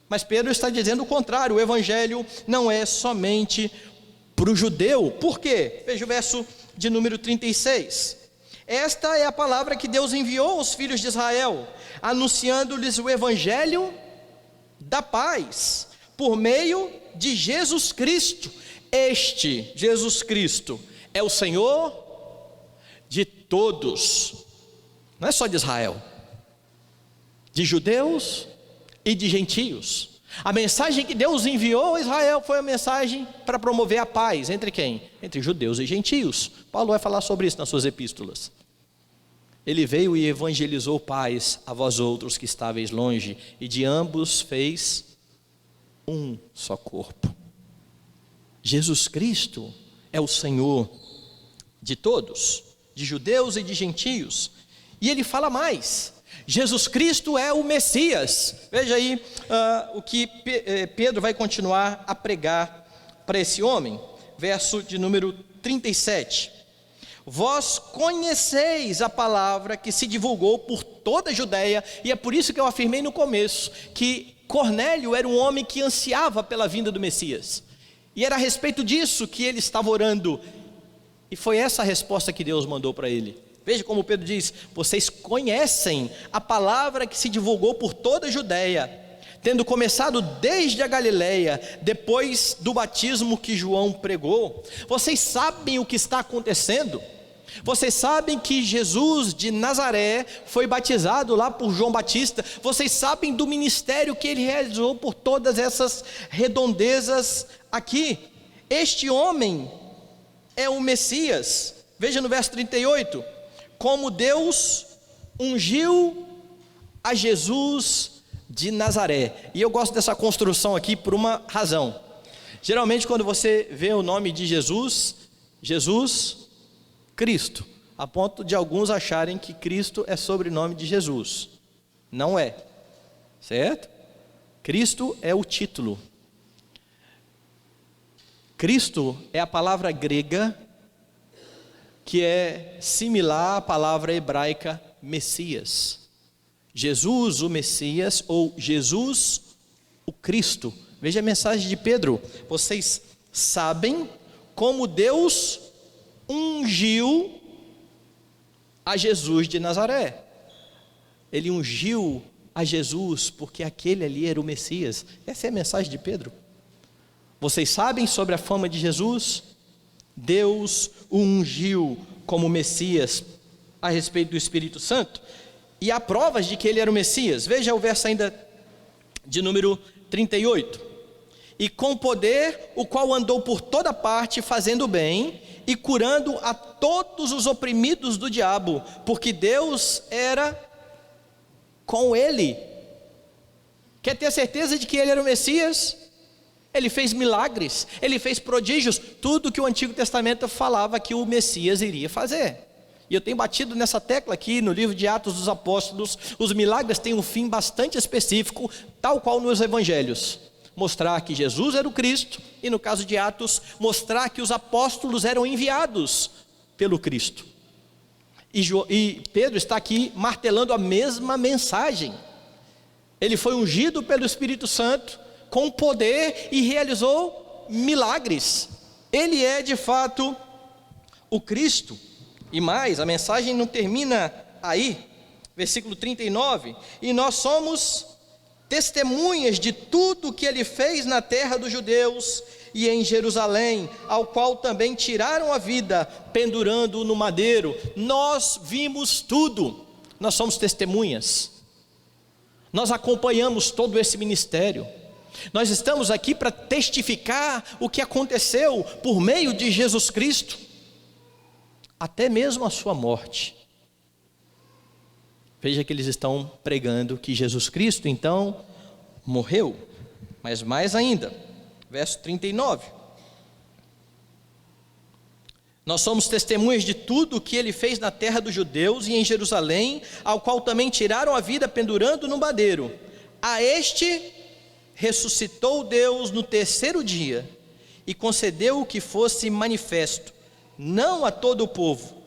Mas Pedro está dizendo o contrário: o evangelho não é somente para o judeu. Por quê? Veja o verso de número 36. Esta é a palavra que Deus enviou aos filhos de Israel, anunciando-lhes o evangelho da paz, por meio de Jesus Cristo. Este Jesus Cristo é o Senhor de todos, não é só de Israel, de judeus e de gentios. A mensagem que Deus enviou a Israel foi a mensagem para promover a paz entre quem? Entre judeus e gentios. Paulo vai falar sobre isso nas suas epístolas. Ele veio e evangelizou paz a vós outros que estáveis longe, e de ambos fez um só corpo. Jesus Cristo é o Senhor de todos, de judeus e de gentios. E ele fala mais: Jesus Cristo é o Messias. Veja aí o que Pedro vai continuar a pregar para esse homem. Verso de número 37. Vós conheceis a palavra que se divulgou por toda a Judeia, e é por isso que eu afirmei no começo que Cornélio era um homem que ansiava pela vinda do Messias, e era a respeito disso que ele estava orando, e foi essa a resposta que Deus mandou para ele. Veja como Pedro diz: vocês conhecem a palavra que se divulgou por toda a Judeia, tendo começado desde a Galileia, depois do batismo que João pregou. Vocês sabem o que está acontecendo. Vocês sabem que Jesus de Nazaré foi batizado lá por João Batista. Vocês sabem do ministério que ele realizou por todas essas redondezas aqui. Este homem é o Messias. Veja no verso 38, como Deus ungiu a Jesus de Nazaré. E eu gosto dessa construção aqui por uma razão. Geralmente quando você vê o nome de Jesus, Jesus Cristo, a ponto de alguns acharem que Cristo é sobrenome de Jesus. Não é, certo? Cristo é o título. Cristo é a palavra grega que é similar à palavra hebraica Messias. Jesus o Messias, ou Jesus o Cristo. Veja a mensagem de Pedro: vocês sabem como Deus ungiu a Jesus de Nazaré. Ele ungiu a Jesus porque aquele ali era o Messias. Essa é a mensagem de Pedro. Vocês sabem sobre a fama de Jesus? Deus o ungiu como Messias a respeito do Espírito Santo, e há provas de que ele era o Messias. Veja o verso ainda de número 38. E com poder, o qual andou por toda parte, fazendo bem e curando a todos os oprimidos do diabo, porque Deus era com ele. Quer ter certeza de que ele era o Messias? Ele fez milagres, ele fez prodígios, tudo que o Antigo Testamento falava que o Messias iria fazer. E eu tenho batido nessa tecla aqui no livro de Atos dos Apóstolos. Os milagres têm um fim bastante específico, tal qual nos evangelhos: mostrar que Jesus era o Cristo, e no caso de Atos, mostrar que os apóstolos eram enviados pelo Cristo. E Pedro está aqui martelando a mesma mensagem. Ele foi ungido pelo Espírito Santo com poder e realizou milagres. Ele é de fato o Cristo. E mais, a mensagem não termina aí. Versículo 39: e nós somos testemunhas de tudo que ele fez na terra dos judeus e em Jerusalém, ao qual também tiraram a vida, pendurando-o no madeiro. Nós vimos tudo, nós somos testemunhas, nós acompanhamos todo esse ministério, nós estamos aqui para testificar o que aconteceu por meio de Jesus Cristo, até mesmo a sua morte. Veja que eles estão pregando que Jesus Cristo então morreu, mas mais ainda, verso 39, nós somos testemunhas de tudo o que ele fez na terra dos judeus e em Jerusalém, ao qual também tiraram a vida, pendurando no madeiro. A este ressuscitou Deus no terceiro dia e concedeu que fosse manifesto, não a todo o povo,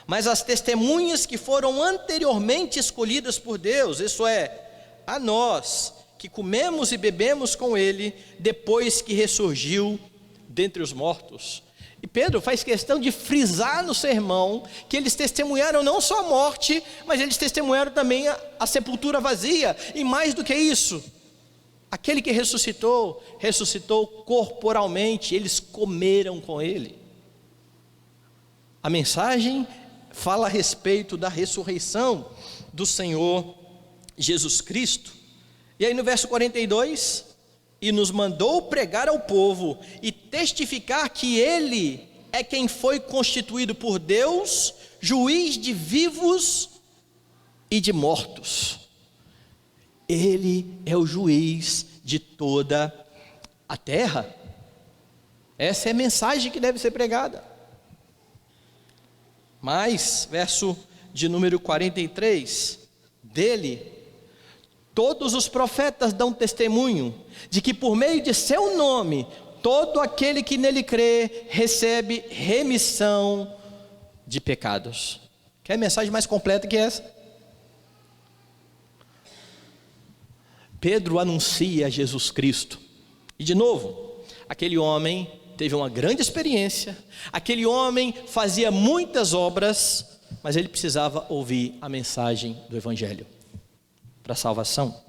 mas às testemunhas que foram anteriormente escolhidas por Deus, isso é, a nós, que comemos e bebemos com ele, depois que ressurgiu dentre os mortos. E Pedro faz questão de frisar no sermão, que eles testemunharam não só a morte, mas eles testemunharam também a sepultura vazia, e mais do que isso, aquele que ressuscitou, ressuscitou corporalmente, eles comeram com ele. A mensagem fala a respeito da ressurreição do Senhor Jesus Cristo. E aí no verso 42, e nos mandou pregar ao povo e testificar que ele é quem foi constituído por Deus, juiz de vivos e de mortos. Ele é o juiz de toda a terra. Essa é a mensagem que deve ser pregada. Mas, verso de número 43, dele, todos os profetas dão testemunho de que por meio de seu nome, todo aquele que nele crê, recebe remissão de pecados. Quer mensagem mais completa que essa? Pedro anuncia Jesus Cristo, e de novo, aquele homem teve uma grande experiência, aquele homem fazia muitas obras, mas ele precisava ouvir a mensagem do Evangelho para a salvação.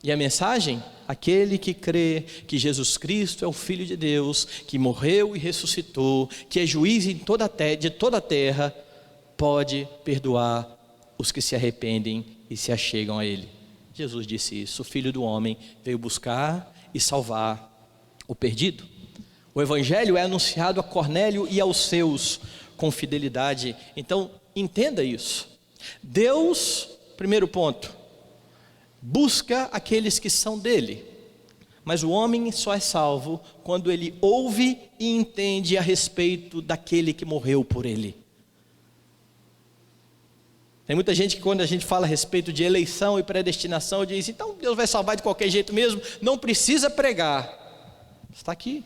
E a mensagem, aquele que crê que Jesus Cristo é o Filho de Deus, que morreu e ressuscitou, que é juiz de toda a terra, pode perdoar os que se arrependem e se achegam a ele. Jesus disse isso: o Filho do Homem veio buscar e salvar o perdido. O Evangelho é anunciado a Cornélio e aos seus com fidelidade. Então entenda isso. Deus, primeiro ponto, busca aqueles que são dele, mas o homem só é salvo quando ele ouve e entende a respeito daquele que morreu por ele. Tem muita gente que, quando a gente fala a respeito de eleição e predestinação, diz: então Deus vai salvar de qualquer jeito mesmo, não precisa pregar. Está aqui.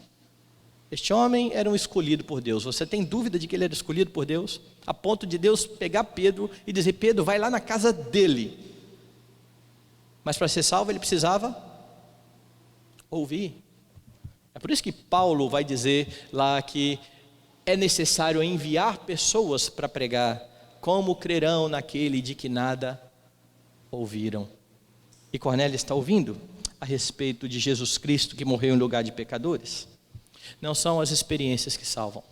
Este homem era um escolhido por Deus. Você tem dúvida de que ele era escolhido por Deus? A ponto de Deus pegar Pedro e dizer: Pedro, vai lá na casa dele. Mas para ser salvo ele precisava ouvir. É por isso que Paulo vai dizer lá que é necessário enviar pessoas para pregar. Como crerão naquele de que nada ouviram? E Cornélio está ouvindo a respeito de Jesus Cristo que morreu em lugar de pecadores. Não são as experiências que salvam.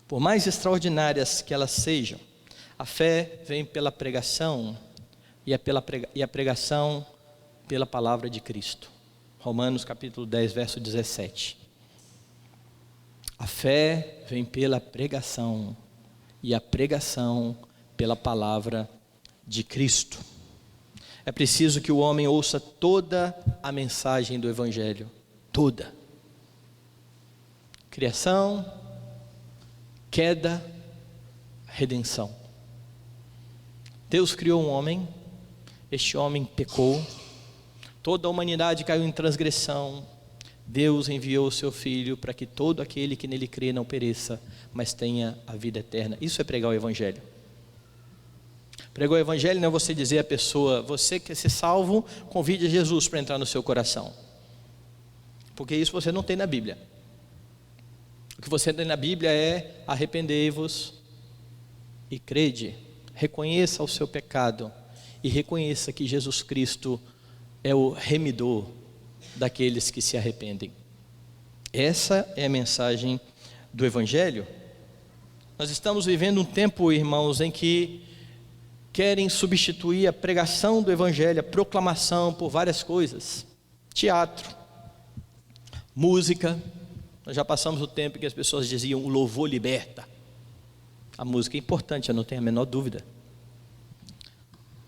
Por mais extraordinárias que elas sejam, a fé vem pela pregação e a pregação pela palavra de Cristo. Romanos capítulo 10, verso 17. A fé vem pela pregação e a pregação pela palavra de Cristo. É preciso que o homem ouça toda a mensagem do Evangelho, toda. Criação, queda, redenção. Deus criou um homem, este homem pecou, toda a humanidade caiu em transgressão. Deus enviou o seu Filho para que todo aquele que nele crê não pereça, mas tenha a vida eterna. Isso é pregar o Evangelho. Pregar o Evangelho não é você dizer à pessoa: você quer ser salvo, convide Jesus para entrar no seu coração, porque isso você não tem na Bíblia. O que você tem na Bíblia é: arrependei-vos e crede, reconheça o seu pecado e reconheça que Jesus Cristo é o remidor daqueles que se arrependem. Essa é a mensagem do Evangelho. Nós estamos vivendo um tempo, irmãos, em que querem substituir a pregação do Evangelho, a proclamação, por várias coisas. Teatro, música. Nós já passamos o tempo que as pessoas diziam: o louvor liberta. A música é importante, eu não tenho a menor dúvida.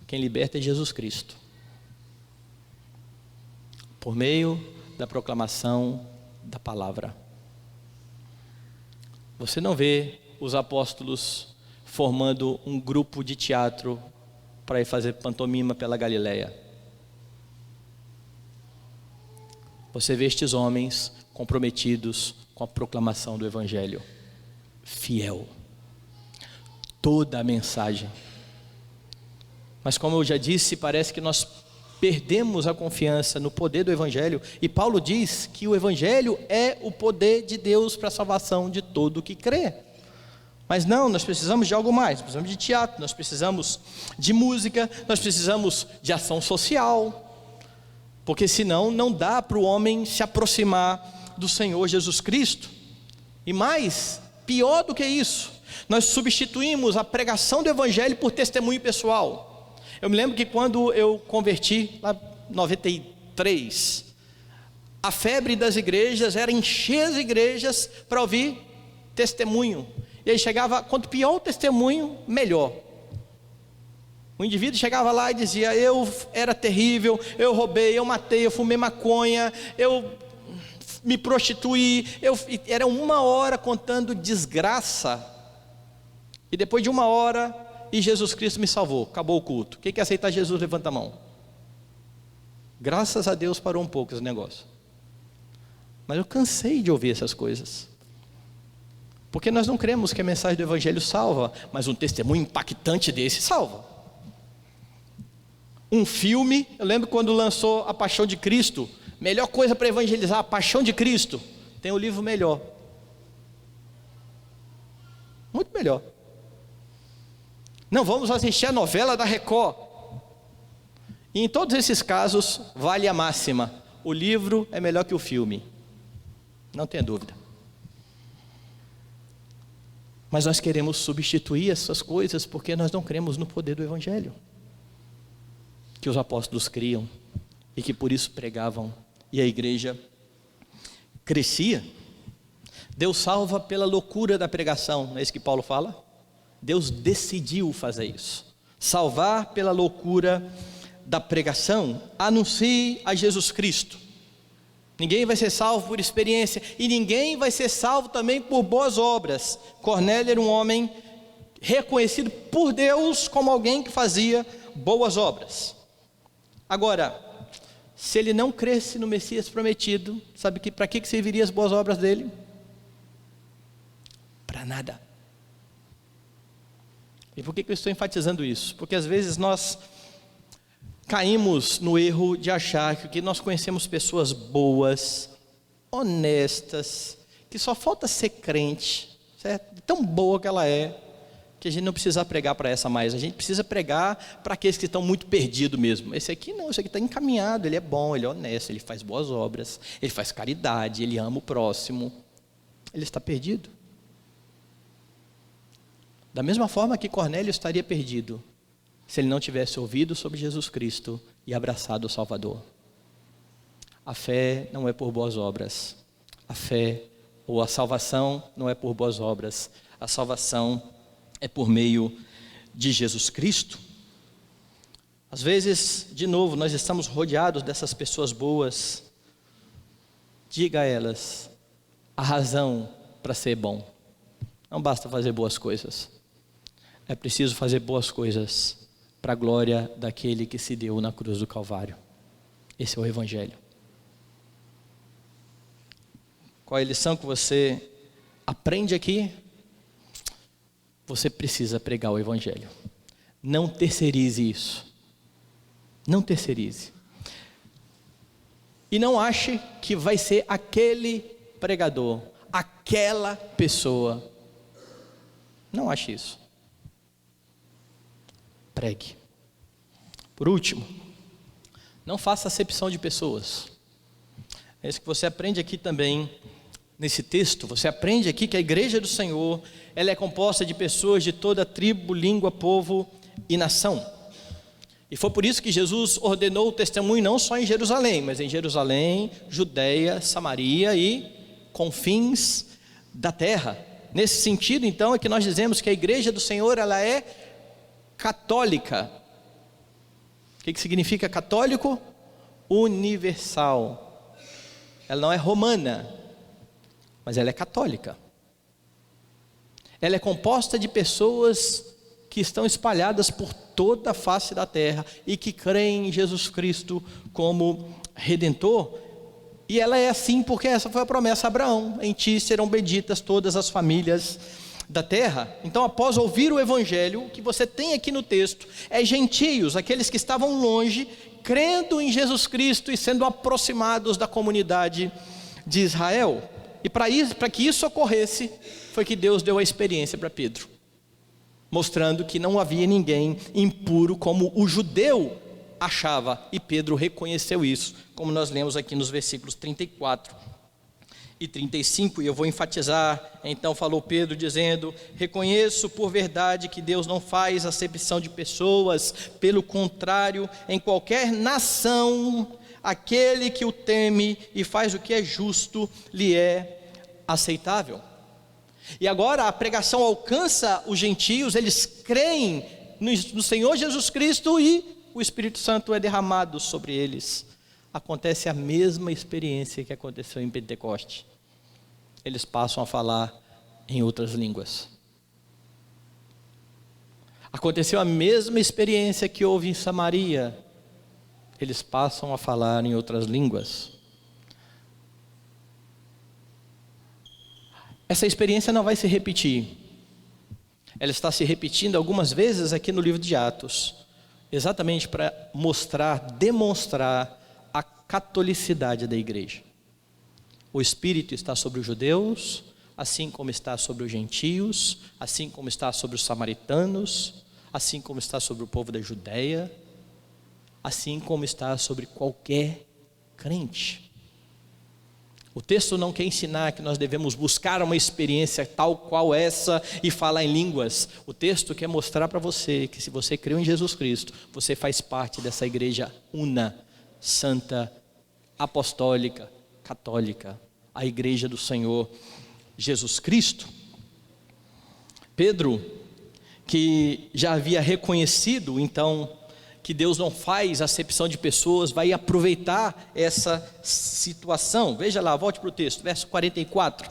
Quem liberta é Jesus Cristo, por meio da proclamação da palavra. Você não vê os apóstolos formando um grupo de teatro para ir fazer pantomima pela Galileia. Você vê estes homens comprometidos com a proclamação do Evangelho, fiel, toda a mensagem. Mas como eu já disse, parece que nós perdemos a confiança no poder do Evangelho, e Paulo diz que o Evangelho é o poder de Deus para a salvação de todo o que crê. Mas não, nós precisamos de algo mais. Nós precisamos de teatro, nós precisamos de música, nós precisamos de ação social, porque senão não dá para o homem se aproximar do Senhor Jesus Cristo. E mais, pior do que isso, nós substituímos a pregação do Evangelho por testemunho pessoal. Eu me lembro que quando eu converti, lá em 93, a febre das igrejas era encher as igrejas para ouvir testemunho. E aí chegava, quanto pior o testemunho, melhor. O indivíduo chegava lá e dizia: eu era terrível, eu roubei, eu matei, eu fumei maconha, eu me prostituí. Era 1 hora contando desgraça. E depois de 1 hora, e Jesus Cristo me salvou, acabou o culto. Quem quer aceitar Jesus, levanta a mão. Graças a Deus parou um pouco esse negócio. Mas eu cansei de ouvir essas coisas, porque nós não cremos que a mensagem do Evangelho salva, mas um testemunho impactante desse salva. Um filme, eu lembro quando lançou A Paixão de Cristo, melhor coisa para evangelizar, A Paixão de Cristo. Tem um livro melhor, muito melhor. Não vamos assistir a novela da Record. E em todos esses casos vale a máxima: o livro é melhor que o filme, não tenha dúvida. Mas nós queremos substituir essas coisas porque nós não cremos no poder do Evangelho que os apóstolos criam e que por isso pregavam, e a igreja crescia. Deus salva pela loucura da pregação, não é isso que Paulo fala? Deus decidiu fazer isso, salvar pela loucura da pregação. Anuncie a Jesus Cristo. Ninguém vai ser salvo por experiência, e ninguém vai ser salvo também por boas obras. Cornélio era um homem reconhecido por Deus como alguém que fazia boas obras. Agora, se ele não cresce no Messias prometido, sabe para que serviriam as boas obras dele? Para nada. E por que eu estou enfatizando isso? Porque às vezes nós caímos no erro de achar que nós conhecemos pessoas boas, honestas, que só falta ser crente, certo? Tão boa que ela é, que a gente não precisa pregar para essa mais, a gente precisa pregar para aqueles que estão muito perdidos mesmo. Esse aqui não, esse aqui está encaminhado, ele é bom, ele é honesto, ele faz boas obras, ele faz caridade, ele ama o próximo. Ele está perdido. Da mesma forma que Cornélio estaria perdido, se ele não tivesse ouvido sobre Jesus Cristo e abraçado o Salvador. A fé não é por boas obras, a fé ou a salvação não é por boas obras, a salvação é por meio de Jesus Cristo. Às vezes, de novo, nós estamos rodeados dessas pessoas boas. Diga a elas a razão para ser bom. Não basta fazer boas coisas, é preciso fazer boas coisas para a glória daquele que se deu na cruz do Calvário. Esse é o Evangelho. Qual é a lição que você aprende aqui? Você precisa pregar o Evangelho. Não terceirize isso. Não terceirize. E não ache que vai ser aquele pregador, aquela pessoa. Não ache isso. Pregue. Por último, não faça acepção de pessoas. É isso que você aprende aqui também nesse texto. Você aprende aqui que a igreja do Senhor, ela é composta de pessoas de toda tribo, língua, povo e nação. E foi por isso que Jesus ordenou o testemunho não só em Jerusalém, mas em Jerusalém, Judeia, Samaria e confins da terra. Nesse sentido, então, é que nós dizemos que a igreja do Senhor, ela é católica. O que significa católico? Universal. Ela não é romana, mas ela é católica. Ela é composta de pessoas que estão espalhadas por toda a face da terra e que creem em Jesus Cristo como Redentor. E ela é assim porque essa foi a promessa a Abraão: em ti serão benditas todas as famílias da terra. Então, após ouvir o Evangelho, o que você tem aqui no texto é gentios, aqueles que estavam longe, crendo em Jesus Cristo e sendo aproximados da comunidade de Israel. E para que isso ocorresse, foi que Deus deu a experiência para Pedro, mostrando que não havia ninguém impuro como o judeu achava, e Pedro reconheceu isso, como nós lemos aqui nos versículos 34 e 35, e eu vou enfatizar. Então falou Pedro dizendo: reconheço por verdade que Deus não faz acepção de pessoas, pelo contrário, em qualquer nação, aquele que o teme e faz o que é justo, lhe é aceitável. E agora a pregação alcança os gentios, eles creem no Senhor Jesus Cristo e o Espírito Santo é derramado sobre eles. Acontece a mesma experiência que aconteceu em Pentecoste. Eles passam a falar em outras línguas. Aconteceu a mesma experiência que houve em Samaria. Eles passam a falar em outras línguas. Essa experiência não vai se repetir. Ela está se repetindo algumas vezes aqui no livro de Atos, exatamente para demonstrar a catolicidade da igreja. O Espírito está sobre os judeus, assim como está sobre os gentios, assim como está sobre os samaritanos, assim como está sobre o povo da Judeia, assim como está sobre qualquer crente. O texto não quer ensinar que nós devemos buscar uma experiência tal qual essa e falar em línguas. O texto quer mostrar para você que se você creu em Jesus Cristo, você faz parte dessa igreja una, santa, apostólica, católica, a igreja do Senhor Jesus Cristo. Pedro, que já havia reconhecido então que Deus não faz acepção de pessoas, vai aproveitar essa situação. Veja lá, volte para o texto, verso 44.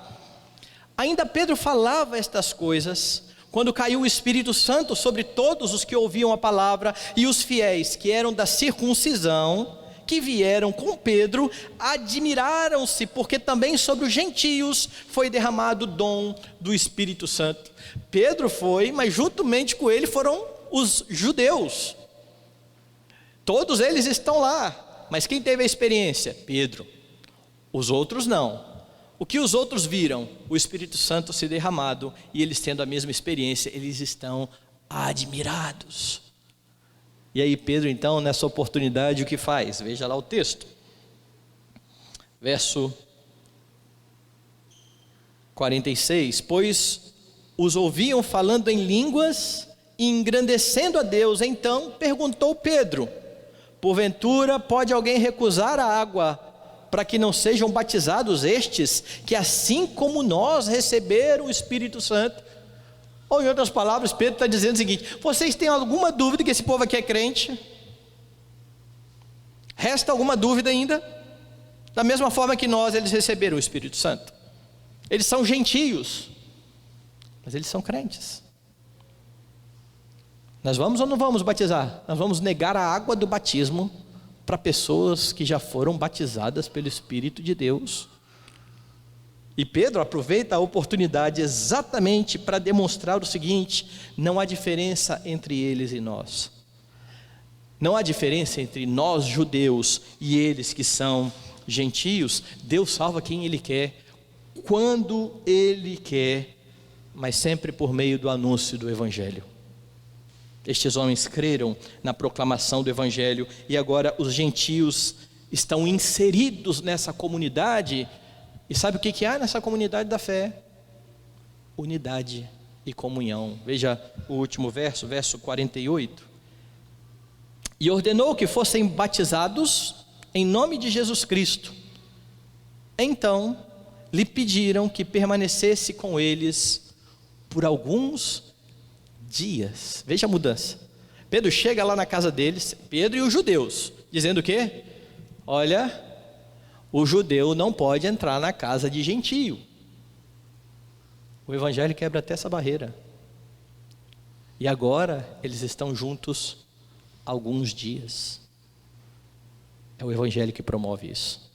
Ainda Pedro falava estas coisas, quando caiu o Espírito Santo sobre todos os que ouviam a palavra, e os fiéis que eram da circuncisão, que vieram com Pedro, admiraram-se, porque também sobre os gentios foi derramado o dom do Espírito Santo. Pedro foi, mas juntamente com ele foram os judeus. Todos eles estão lá, mas quem teve a experiência? Pedro. Os outros não. O que os outros viram? O Espírito Santo se derramado, e eles tendo a mesma experiência, eles estão admirados. E aí Pedro então, nessa oportunidade, o que faz? Veja lá o texto. Verso 46. Pois os ouviam falando em línguas e engrandecendo a Deus. Então perguntou Pedro: porventura pode alguém recusar a água para que não sejam batizados estes, que assim como nós receberam o Espírito Santo? Ou em outras palavras, Pedro está dizendo o seguinte: vocês têm alguma dúvida que esse povo aqui é crente? Resta alguma dúvida ainda? Da mesma forma que nós, eles receberam o Espírito Santo. Eles são gentios, mas eles são crentes. Nós vamos ou não vamos batizar? Nós vamos negar a água do batismo para pessoas que já foram batizadas pelo Espírito de Deus. E Pedro aproveita a oportunidade exatamente para demonstrar o seguinte: não há diferença entre eles e nós. Não há diferença entre nós judeus e eles que são gentios. Deus salva quem Ele quer, quando Ele quer, mas sempre por meio do anúncio do Evangelho. Estes homens creram na proclamação do Evangelho, e agora os gentios estão inseridos nessa comunidade. E sabe o que há nessa comunidade da fé? Unidade e comunhão. Veja o último verso, verso 48. E ordenou que fossem batizados em nome de Jesus Cristo. Então lhe pediram que permanecesse com eles por alguns dias. Veja a mudança. Pedro chega lá na casa deles, Pedro e os judeus, dizendo o quê? Olha, o judeu não pode entrar na casa de gentio. O Evangelho quebra até essa barreira. E agora eles estão juntos alguns dias. É o Evangelho que promove isso.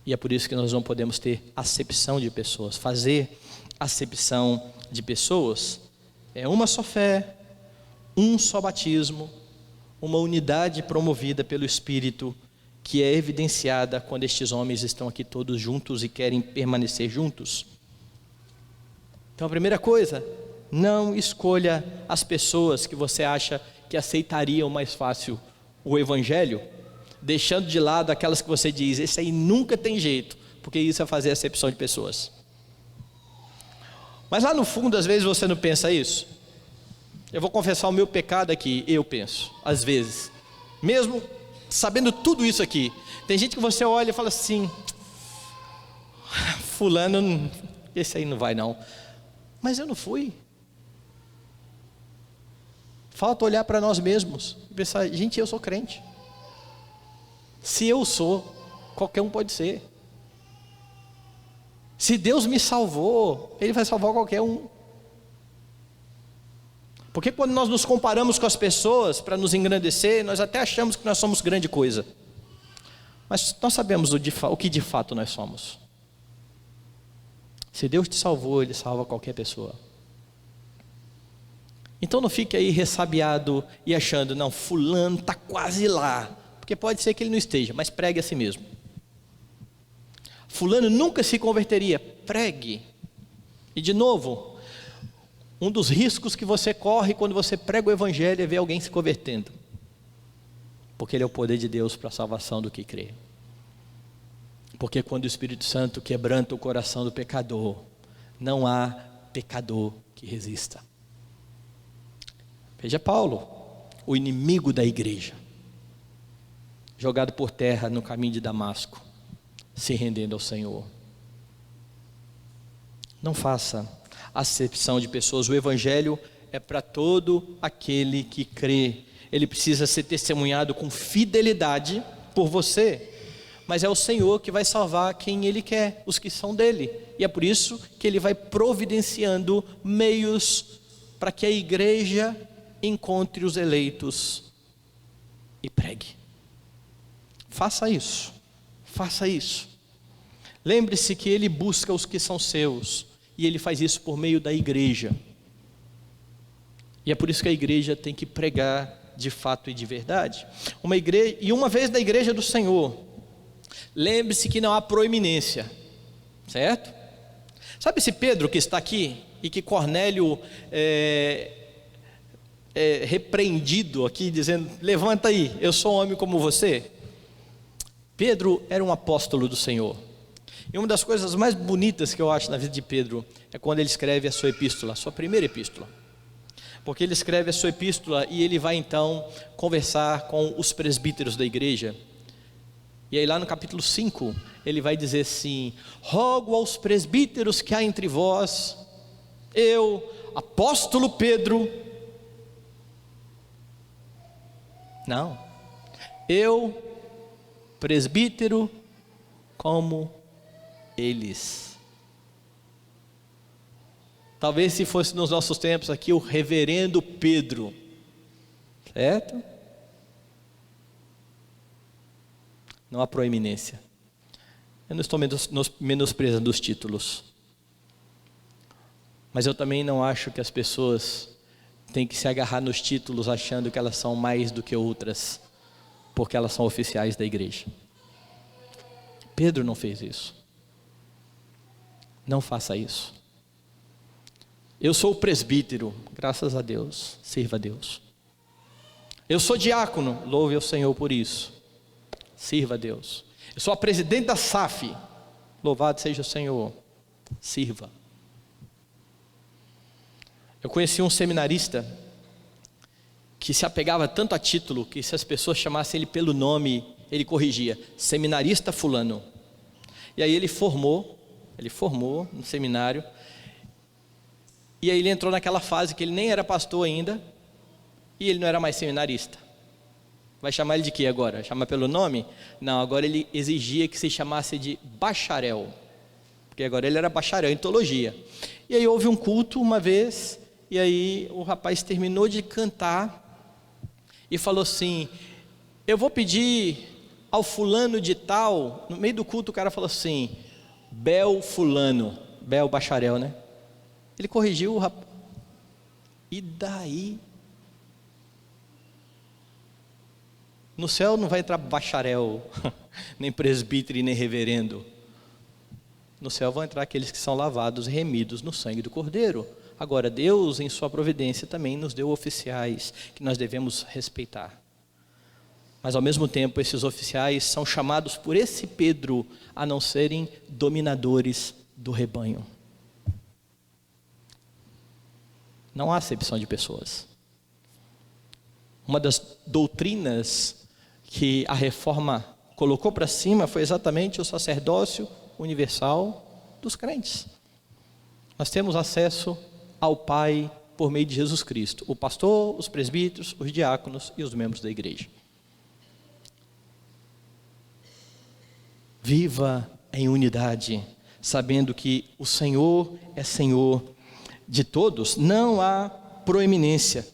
E é por isso que nós não podemos ter acepção de pessoas. Fazer acepção de pessoas é uma só fé, um só batismo, uma unidade promovida pelo Espírito, que é evidenciada quando estes homens estão aqui todos juntos e querem permanecer juntos. Então a primeira coisa, não escolha as pessoas que você acha que aceitariam mais fácil o Evangelho, deixando de lado aquelas que você diz, esse aí nunca tem jeito, porque isso é fazer acepção de pessoas. Mas lá no fundo, às vezes você não pensa isso. Eu vou confessar o meu pecado aqui, eu penso, às vezes, mesmo sabendo tudo isso aqui, tem gente que você olha e fala assim, fulano, esse aí não vai não, mas eu não fui. Falta olhar para nós mesmos e pensar, gente, eu sou crente. Se eu sou, qualquer um pode ser. Se Deus me salvou, Ele vai salvar qualquer um. Porque quando nós nos comparamos com as pessoas para nos engrandecer, nós até achamos que nós somos grande coisa. Mas nós sabemos o que de fato nós somos. Se Deus te salvou, Ele salva qualquer pessoa. Então não fique aí ressabiado e achando, não, fulano está quase lá. Porque pode ser que ele não esteja, mas pregue a si mesmo. Fulano nunca se converteria, pregue. E de novo, um dos riscos que você corre quando você prega o Evangelho é ver alguém se convertendo. Porque ele é o poder de Deus para a salvação do que crê. Porque quando o Espírito Santo quebranta o coração do pecador, não há pecador que resista. Veja Paulo, o inimigo da igreja, jogado por terra no caminho de Damasco, se rendendo ao Senhor. Não faça acepção de pessoas. O Evangelho é para todo aquele que crê. Ele precisa ser testemunhado com fidelidade por você, mas é o Senhor que vai salvar quem Ele quer, os que são dele. E é por isso que Ele vai providenciando meios para que a igreja encontre os eleitos e pregue. Faça isso, faça isso. Lembre-se que Ele busca os que são seus, e Ele faz isso por meio da igreja. E é por isso que a igreja tem que pregar de fato e de verdade. Uma vez na igreja do Senhor, Lembre-se que não há proeminência, certo? Sabe esse Pedro que está aqui e que Cornélio repreendido aqui, dizendo: levanta aí, eu sou um homem como você. Pedro era um apóstolo do Senhor. E uma das coisas mais bonitas que eu acho na vida de Pedro é quando ele escreve a sua epístola, a sua primeira epístola. Porque ele escreve a sua epístola e ele vai então conversar com os presbíteros da igreja. E aí lá no capítulo 5, ele vai dizer assim: rogo aos presbíteros que há entre vós, eu, apóstolo Pedro, não, eu, presbítero, como eles. Talvez se fosse nos nossos tempos aqui o reverendo Pedro, certo? Não há proeminência. Eu não estou menosprezando os títulos, mas eu também não acho que as pessoas têm que se agarrar nos títulos achando que elas são mais do que outras, porque elas são oficiais da igreja. Pedro não fez isso. Não faça isso. Eu sou o presbítero, graças a Deus, sirva a Deus. Eu sou diácono, louve ao Senhor por isso, sirva a Deus. Eu sou a presidente da SAF, louvado seja o Senhor, sirva. Eu conheci um seminarista que se apegava tanto a título, que se as pessoas chamassem ele pelo nome, ele corrigia: seminarista fulano. E aí ele formou no seminário, e aí ele entrou naquela fase que ele nem era pastor ainda, e ele não era mais seminarista. Vai chamar ele de quê agora? Chama pelo nome? Não, agora ele exigia que se chamasse de bacharel, porque agora ele era bacharel em teologia. E aí houve um culto uma vez, e aí o rapaz terminou de cantar, e falou assim: eu vou pedir ao fulano de tal. No meio do culto o cara falou assim: Bel fulano, Bel bacharel, né? Ele corrigiu o rapaz. E daí? No céu não vai entrar bacharel, nem presbítero e nem reverendo. No céu vão entrar aqueles que são lavados e remidos no sangue do Cordeiro. Agora Deus, em sua providência, também nos deu oficiais que nós devemos respeitar. Mas ao mesmo tempo esses oficiais são chamados por esse Pedro a não serem dominadores do rebanho. Não há acepção de pessoas. Uma das doutrinas que a reforma colocou para cima foi exatamente o sacerdócio universal dos crentes. Nós temos acesso ao Pai por meio de Jesus Cristo, o pastor, os presbíteros, os diáconos e os membros da igreja. Viva em unidade, sabendo que o Senhor é Senhor de todos, não há proeminência.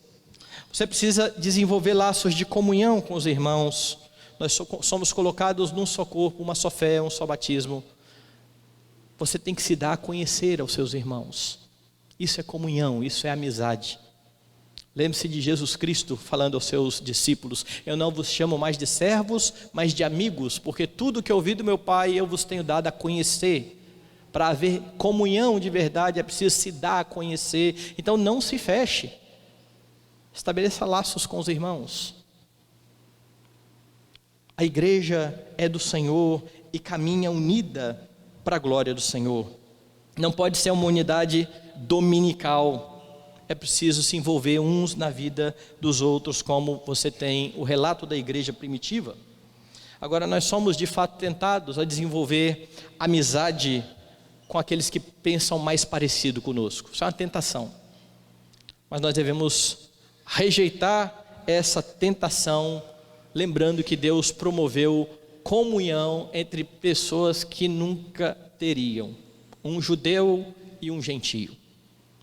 Você precisa desenvolver laços de comunhão com os irmãos. Nós somos colocados num só corpo, uma só fé, um só batismo. Você tem que se dar a conhecer aos seus irmãos. Isso é comunhão, isso é amizade. Lembre-se de Jesus Cristo falando aos seus discípulos: eu não vos chamo mais de servos, mas de amigos, porque tudo que ouvi do meu Pai eu vos tenho dado a conhecer. Para haver comunhão de verdade é preciso se dar a conhecer. Então não se feche, estabeleça laços com os irmãos. A igreja é do Senhor e caminha unida para a glória do Senhor. Não pode ser uma unidade dominical. É preciso se envolver uns na vida dos outros, como você tem o relato da igreja primitiva. Agora, nós somos de fato tentados a desenvolver amizade com aqueles que pensam mais parecido conosco. Isso é uma tentação. Mas nós devemos rejeitar essa tentação, lembrando que Deus promoveu comunhão entre pessoas que nunca teriam. Um judeu e um gentio.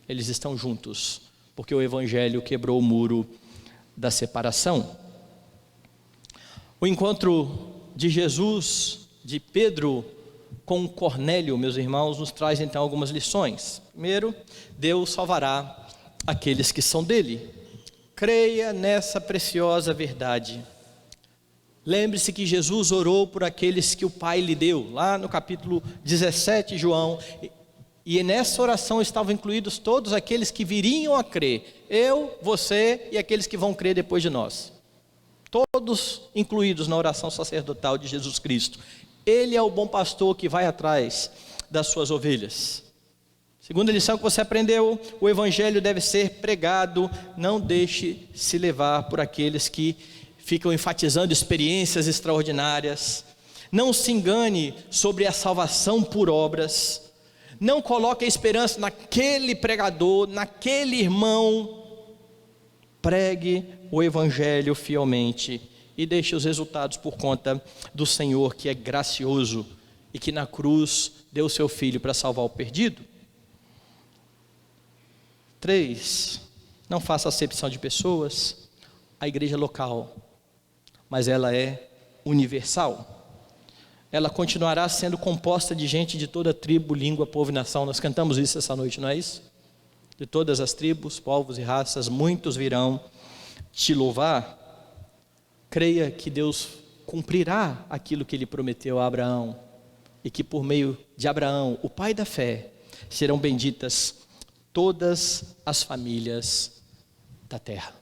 Eles estão juntos, porque o Evangelho quebrou o muro da separação. O encontro de Jesus, de Pedro com Cornélio, meus irmãos, nos traz então algumas lições. Primeiro, Deus salvará aqueles que são dele. Creia nessa preciosa verdade. Lembre-se que Jesus orou por aqueles que o Pai lhe deu, lá no capítulo 17, João, e nessa oração estavam incluídos todos aqueles que viriam a crer, eu, você e aqueles que vão crer depois de nós, todos incluídos na oração sacerdotal de Jesus Cristo. Ele é o bom pastor que vai atrás das suas ovelhas. Segunda lição que você aprendeu: o evangelho deve ser pregado. Não deixe se levar por aqueles que ficam enfatizando experiências extraordinárias. Não se engane sobre a salvação por obras. Não coloque a esperança naquele pregador, naquele irmão. Pregue o evangelho fielmente e deixe os resultados por conta do Senhor, que é gracioso e que na cruz deu o seu Filho para salvar o perdido. 3, não faça acepção de pessoas. A igreja é local, mas ela é universal. Ela continuará sendo composta de gente de toda tribo, língua, povo e nação. Nós cantamos isso essa noite, não é isso? De todas as tribos, povos e raças, muitos virão te louvar. Creia que Deus cumprirá aquilo que Ele prometeu a Abraão, e que por meio de Abraão, o pai da fé, serão benditas todas as famílias da terra.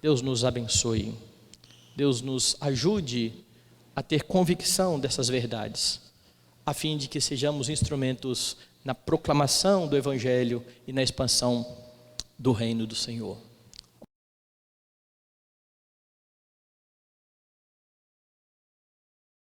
Deus nos abençoe. Deus nos ajude a ter convicção dessas verdades, a fim de que sejamos instrumentos na proclamação do Evangelho e na expansão do reino do Senhor.